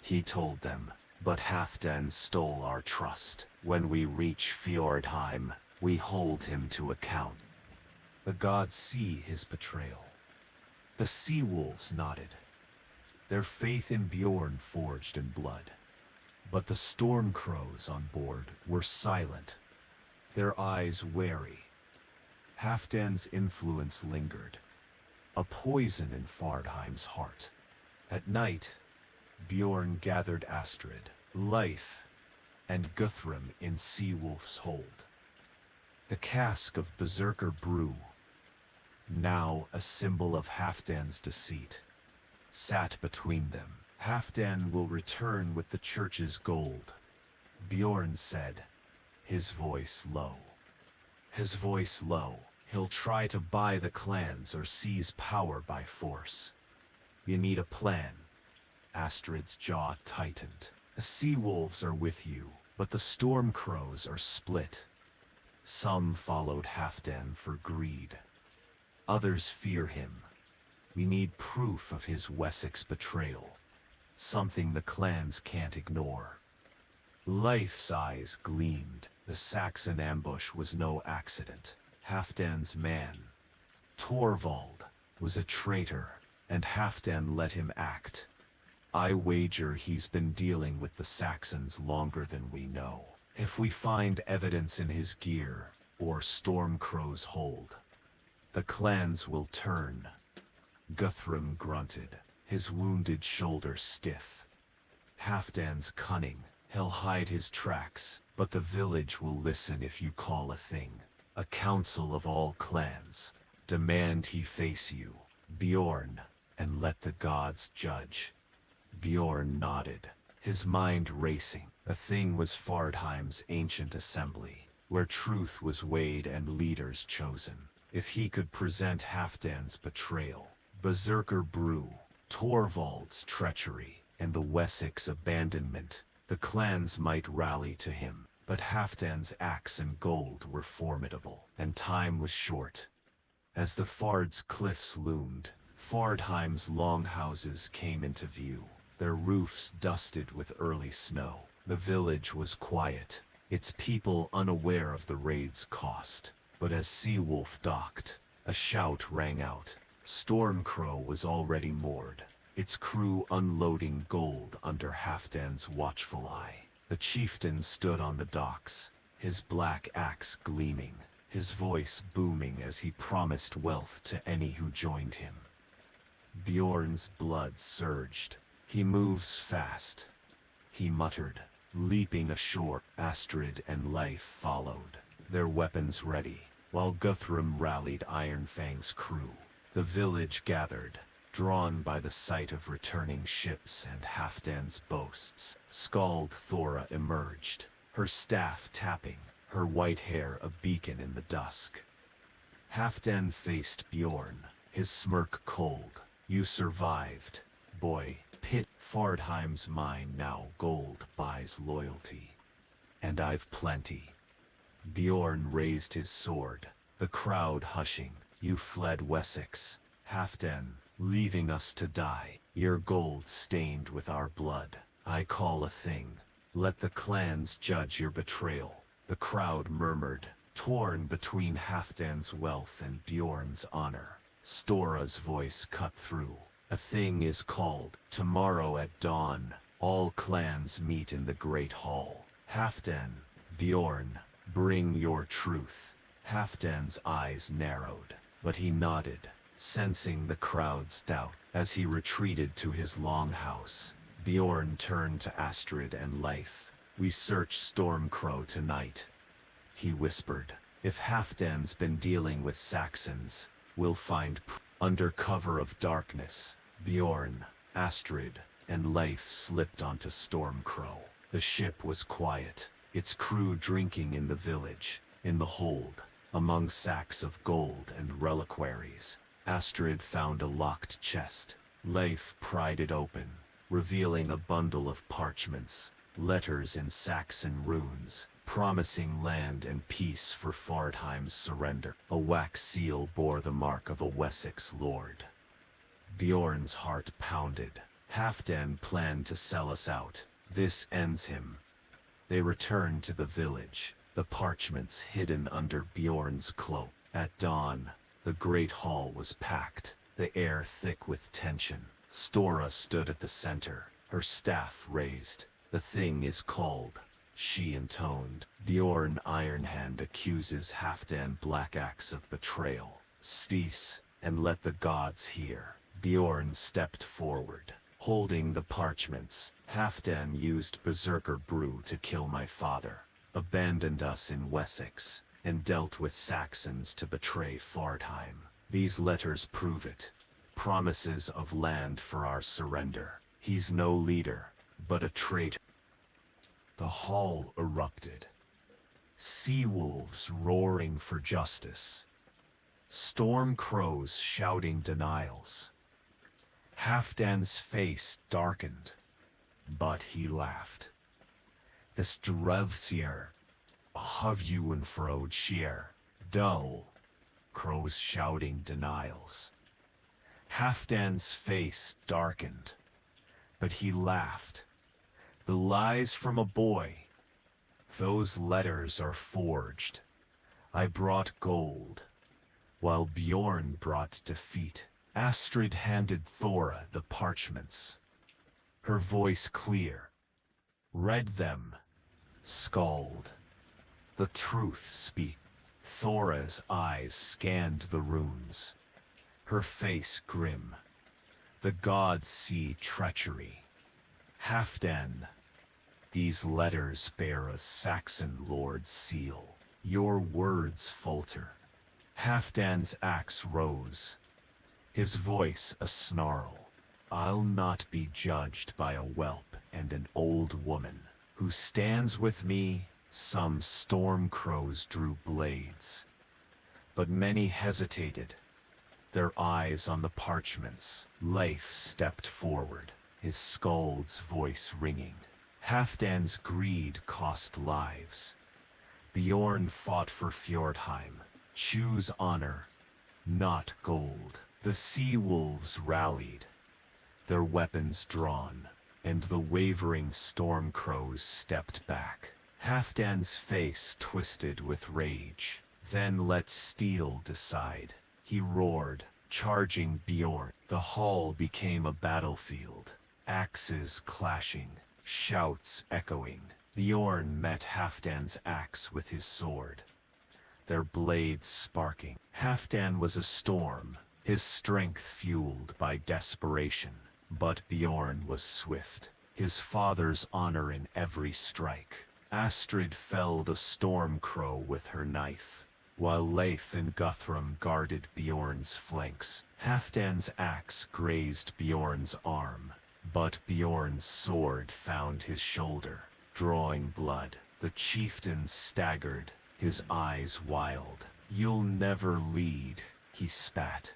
he told them, but Halfdan stole our trust. When we reach Fjordheim, we hold him to account. The gods see his betrayal. The sea wolves nodded, their faith in Bjorn forged in blood. But the storm crows on board were silent, their eyes wary. Halfdan's influence lingered, a poison in Fjordheim's heart. At night, Bjorn gathered Astrid, Leif, and Guthrum in Seawolf's hold. The cask of Berserker brew, now a symbol of Halfdan's deceit, sat between them. Halfdan will return with the church's gold, Bjorn said, his voice low. His voice low. He'll try to buy the clans or seize power by force. You need a plan. Astrid's jaw tightened. The sea wolves are with you, but the storm crows are split. Some followed Halfdan for greed. Others fear him. We need proof of his Wessex betrayal. Something the clans can't ignore. Leif's eyes gleamed. The Saxon ambush was no accident. Halfdan's man, Torvald, was a traitor, and Halfdan let him act. I wager he's been dealing with the Saxons longer than we know. If we find evidence in his gear, or Stormcrow's hold, the clans will turn. Guthrum grunted, his wounded shoulder stiff. Halfdan's cunning, he'll hide his tracks, but the village will listen if you call a thing. A council of all clans. Demand he face you, Bjorn, and let the gods judge. Bjorn nodded, his mind racing. A thing was Fardheim's ancient assembly, where truth was weighed and leaders chosen. If he could present Halfdan's betrayal, Berserker brew, Torvald's treachery, and the Wessex abandonment, the clans might rally to him. But Halfdan's axe and gold were formidable, and time was short. As the Fard's cliffs loomed, Fardheim's longhouses came into view, their roofs dusted with early snow. The village was quiet, its people unaware of the raid's cost. But as Seawolf docked, a shout rang out. Stormcrow was already moored, its crew unloading gold under Halfdan's watchful eye. The chieftain stood on the docks, his black axe gleaming, his voice booming as he promised wealth to any who joined him. Bjorn's blood surged. He moves fast, he muttered, leaping ashore. Astrid and Leif followed, their weapons ready, while Guthrum rallied Ironfang's crew. The village gathered, drawn by the sight of returning ships and Halfdan's boasts. Scald Thora emerged, her staff tapping, her white hair a beacon in the dusk. Halfdan faced Bjorn, his smirk cold. You survived, boy. Pit Fardheim's mine now, gold buys loyalty. And I've plenty. Bjorn raised his sword, the crowd hushing. You fled Wessex, Halfdan, leaving us to die. Your gold stained with our blood. I call a thing. Let the clans judge your betrayal. The crowd murmured, torn between Halfdan's wealth and Bjorn's honor. Stora's voice cut through. A thing is called. Tomorrow at dawn, all clans meet in the Great Hall. Halfdan, Bjorn, bring your truth. Halfdan's eyes narrowed, but he nodded, sensing the crowd's doubt. As he retreated to his longhouse, Bjorn turned to Astrid and Leif. We search Stormcrow tonight, he whispered. If Halfdan's been dealing with Saxons, we'll find under cover of darkness. Bjorn, Astrid, and Leif slipped onto Stormcrow. The ship was quiet, its crew drinking in the village. In the hold, among sacks of gold and reliquaries, Astrid found a locked chest. Leif pried it open, revealing a bundle of parchments, letters in Saxon runes, promising land and peace for Fardheim's surrender. A wax seal bore the mark of a Wessex lord. Bjorn's heart pounded. Halfdan planned to sell us out. This ends him. They returned to the village, the parchments hidden under Bjorn's cloak. At dawn, the great hall was packed, the air thick with tension. Stora stood at the center, her staff raised. The thing is called, she intoned. Bjorn Ironhand accuses Halfdan Blackaxe of betrayal. Cease, and let the gods hear. Bjorn stepped forward, holding the parchments. Halfdan used Berserker brew to kill my father, abandoned us in Wessex, and dealt with Saxons to betray Fardheim. These letters prove it. Promises of land for our surrender. He's no leader, but a traitor. The hall erupted. Sea wolves roaring for justice. Storm crows shouting denials. Halfdan's face darkened, but he laughed. The Strevsier, have you and Frode sheer, dull, crows shouting denials. Halfdan's face darkened, but he laughed. The lies from a boy. Those letters are forged. I brought gold, while Bjorn brought defeat. Astrid handed Thora the parchments, her voice clear. Read them, Scald. The truth speak. Thora's eyes scanned the runes. her face grim. The gods see treachery. Halfdan, these letters bear a Saxon lord's seal. Your words falter. Halfdan's axe rose, his voice a snarl. I'll not be judged by a whelp and an old woman. Who stands with me? Some storm crows drew blades, but many hesitated, their eyes on the parchments. Leif stepped forward, his skald's voice ringing. Halfdan's greed cost lives. Bjorn fought for Fjordheim. Choose honor, not gold. The sea wolves rallied, their weapons drawn, and the wavering storm crows stepped back. Halfdan's face twisted with rage. Then let steel decide, he roared, charging Bjorn. The hall became a battlefield, axes clashing, shouts echoing. Bjorn met Halfdan's axe with his sword, their blades sparking. Halfdan was a storm, his strength fueled by desperation. But Bjorn was swift, his father's honor in every strike. Astrid felled a storm crow with her knife, while Leif and Guthrum guarded Bjorn's flanks. Halfdan's axe grazed Bjorn's arm, but Bjorn's sword found his shoulder, drawing blood. The chieftain staggered, his eyes wild. You'll never lead, he spat.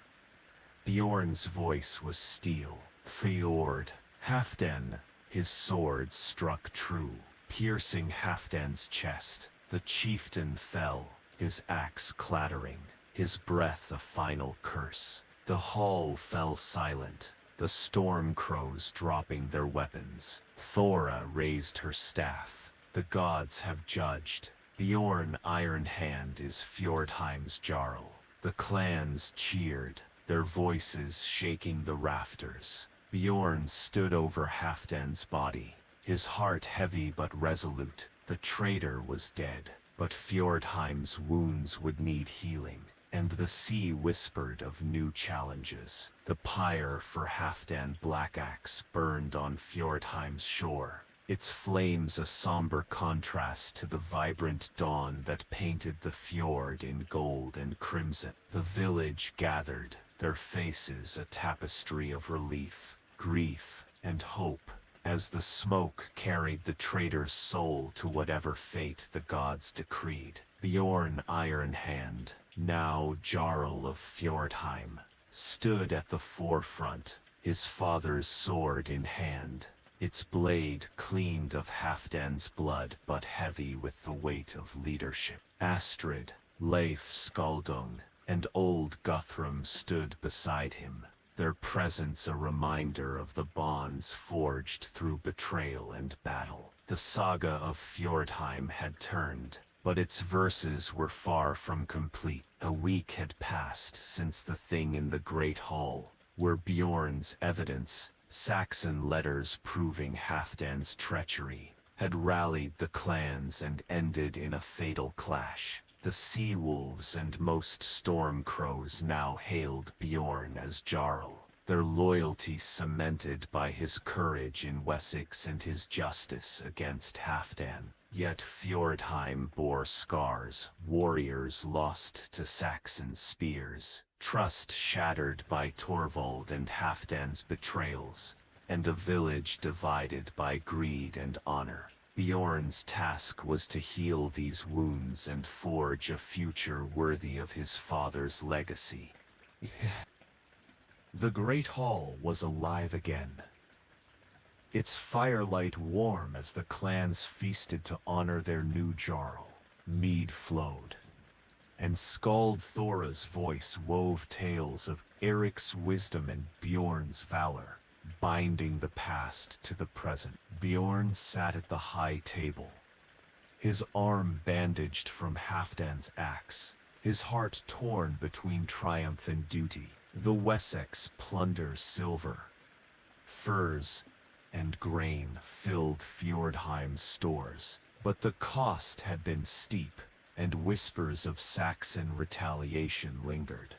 Bjorn's voice was steel. Fjord. Halfdan, his sword struck true, piercing Halfdan's chest. The chieftain fell, his axe clattering, his breath a final curse. The hall fell silent, the storm crows dropping their weapons. Thora raised her staff. The gods have judged. Bjorn Iron Hand is Fjordheim's Jarl. The clans cheered, their voices shaking the rafters. Bjorn stood over Halfdan's body, his heart heavy but resolute. The traitor was dead, but Fjordheim's wounds would need healing, and the sea whispered of new challenges. The pyre for Halfdan Blackaxe burned on Fjordheim's shore, its flames a somber contrast to the vibrant dawn that painted the fjord in gold and crimson. The village gathered, their faces a tapestry of relief, grief, and hope, as the smoke carried the traitor's soul to whatever fate the gods decreed. Bjorn Iron Hand, now Jarl of Fjordheim, stood at the forefront, his father's sword in hand, its blade cleaned of Halfdan's blood but heavy with the weight of leadership. Astrid, Leif Skaldung, and old Guthrum stood beside him, their presence a reminder of the bonds forged through betrayal and battle. The saga of Fjordheim had turned, but its verses were far from complete. A week had passed since the thing in the Great Hall, where Bjorn's evidence, Saxon letters proving Halfdan's treachery, had rallied the clans and ended in a fatal clash. The sea wolves and most storm crows now hailed Bjorn as Jarl, their loyalty cemented by his courage in Wessex and his justice against Halfdan. Yet Fjordheim bore scars, warriors lost to Saxon spears, trust shattered by Torvald and Halfdan's betrayals, and a village divided by greed and honor. Bjorn's task was to heal these wounds and forge a future worthy of his father's legacy. The Great Hall was alive again, its firelight warm as the clans feasted to honor their new Jarl. Mead flowed, and Skald Thora's voice wove tales of Eric's wisdom and Bjorn's valor, binding the past to the present. Bjorn sat at the high table, his arm bandaged from Halfdan's axe, his heart torn between triumph and duty. The Wessex plunder silver, furs, and grain filled Fjordheim's stores, but the cost had been steep, and whispers of Saxon retaliation lingered.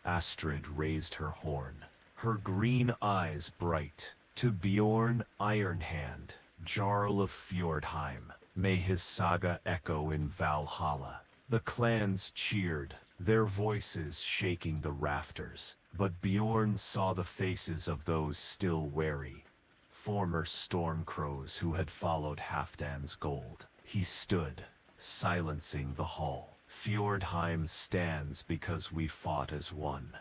Astrid raised her horn, her green eyes bright. To Bjorn Ironhand, Jarl of Fjordheim, may his saga echo in Valhalla. The clans cheered, their voices shaking the rafters, but Bjorn saw the faces of those still wary, former storm crows who had followed Halfdan's gold. He stood, silencing the hall. Fjordheim stands because we fought as one,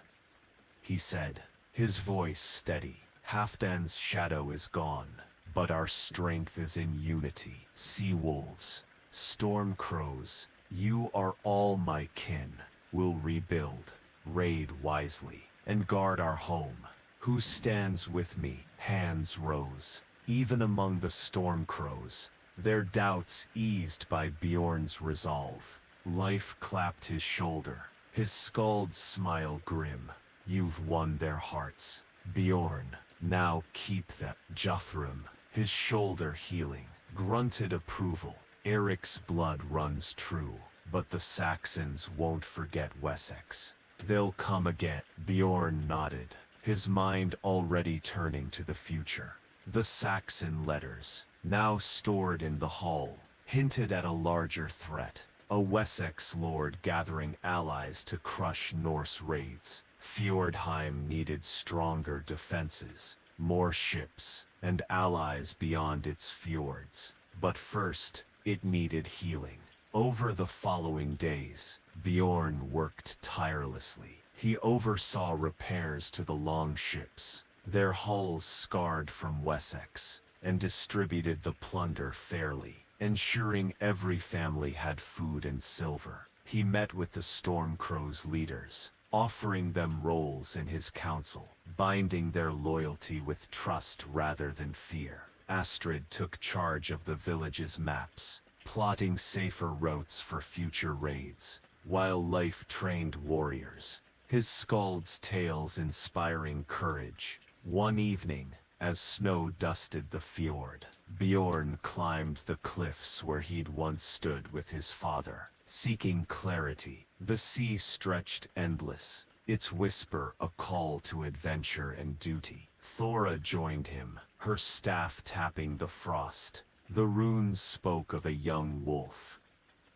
he said, his voice steady. Halfdan's shadow is gone, but our strength is in unity. Sea wolves, storm crows, you are all my kin. We'll rebuild, raid wisely, and guard our home. Who stands with me? Hands rose, even among the storm crows, their doubts eased by Bjorn's resolve. Life clapped his shoulder, his scald's smile grim. You've won their hearts, Bjorn. Now keep them. Juthrum, his shoulder healing, grunted approval. Eric's blood runs true, but the Saxons won't forget Wessex. They'll come again. Bjorn nodded, his mind already turning to the future. The Saxon letters, now stored in the hall, hinted at a larger threat. A Wessex lord gathering allies to crush Norse raids. Fjordheim needed stronger defenses, more ships, and allies beyond its fjords. But first, it needed healing. Over the following days, Bjorn worked tirelessly. He oversaw repairs to the longships, their hulls scarred from Wessex, and distributed the plunder fairly, ensuring every family had food and silver. He met with the Stormcrow's leaders, offering them roles in his council, binding their loyalty with trust rather than fear. Astrid took charge of the village's maps, plotting safer routes for future raids, while Leif trained warriors, his skald's tales inspiring courage. One evening, as snow dusted the fjord, Bjorn climbed the cliffs where he'd once stood with his father, seeking clarity. The sea stretched endless, its whisper a call to adventure and duty. Thora joined him, her staff tapping the frost. The runes spoke of a young wolf,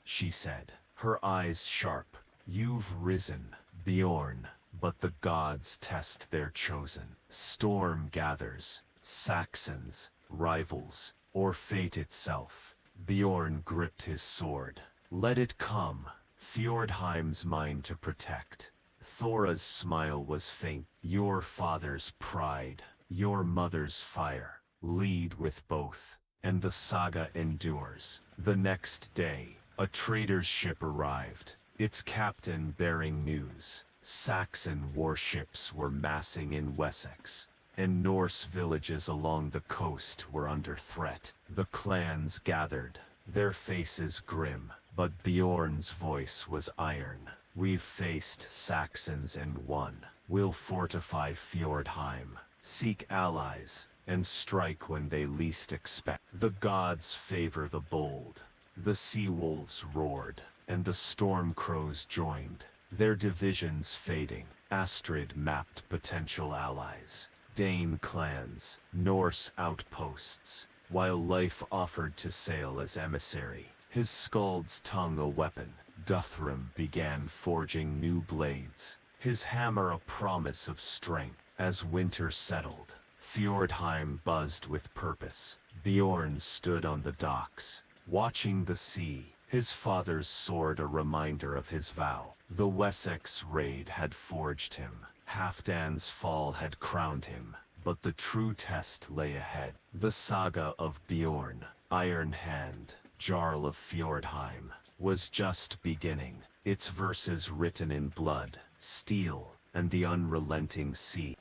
she said, her eyes sharp. You've risen, Bjorn, but the gods test their chosen. Storm gathers, Saxons, rivals, or fate itself. Bjorn gripped his sword. Let it come, Fjordheim's mine to protect. Thora's smile was faint. Your father's pride, your mother's fire. Lead with both, and the saga endures. The next day, a trader's ship arrived, its captain bearing news. Saxon warships were massing in Wessex, and Norse villages along the coast were under threat. The clans gathered, their faces grim, but Bjorn's voice was iron. We've faced Saxons and won. We'll fortify Fjordheim, seek allies, and strike when they least expect. The gods favor the bold. The sea wolves roared, and the storm crows joined, their divisions fading. Astrid mapped potential allies, Dane clans, Norse outposts, while Leif offered to sail as emissary, his skald's tongue a weapon. Guthrum began forging new blades, his hammer a promise of strength. As winter settled, Fjordheim buzzed with purpose. Bjorn stood on the docks, watching the sea, his father's sword a reminder of his vow. The Wessex raid had forged him, Halfdan's fall had crowned him, but the true test lay ahead. The saga of Bjorn, Iron Hand, Jarl of Fjordheim, was just beginning, its verses written in blood, steel, and the unrelenting sea.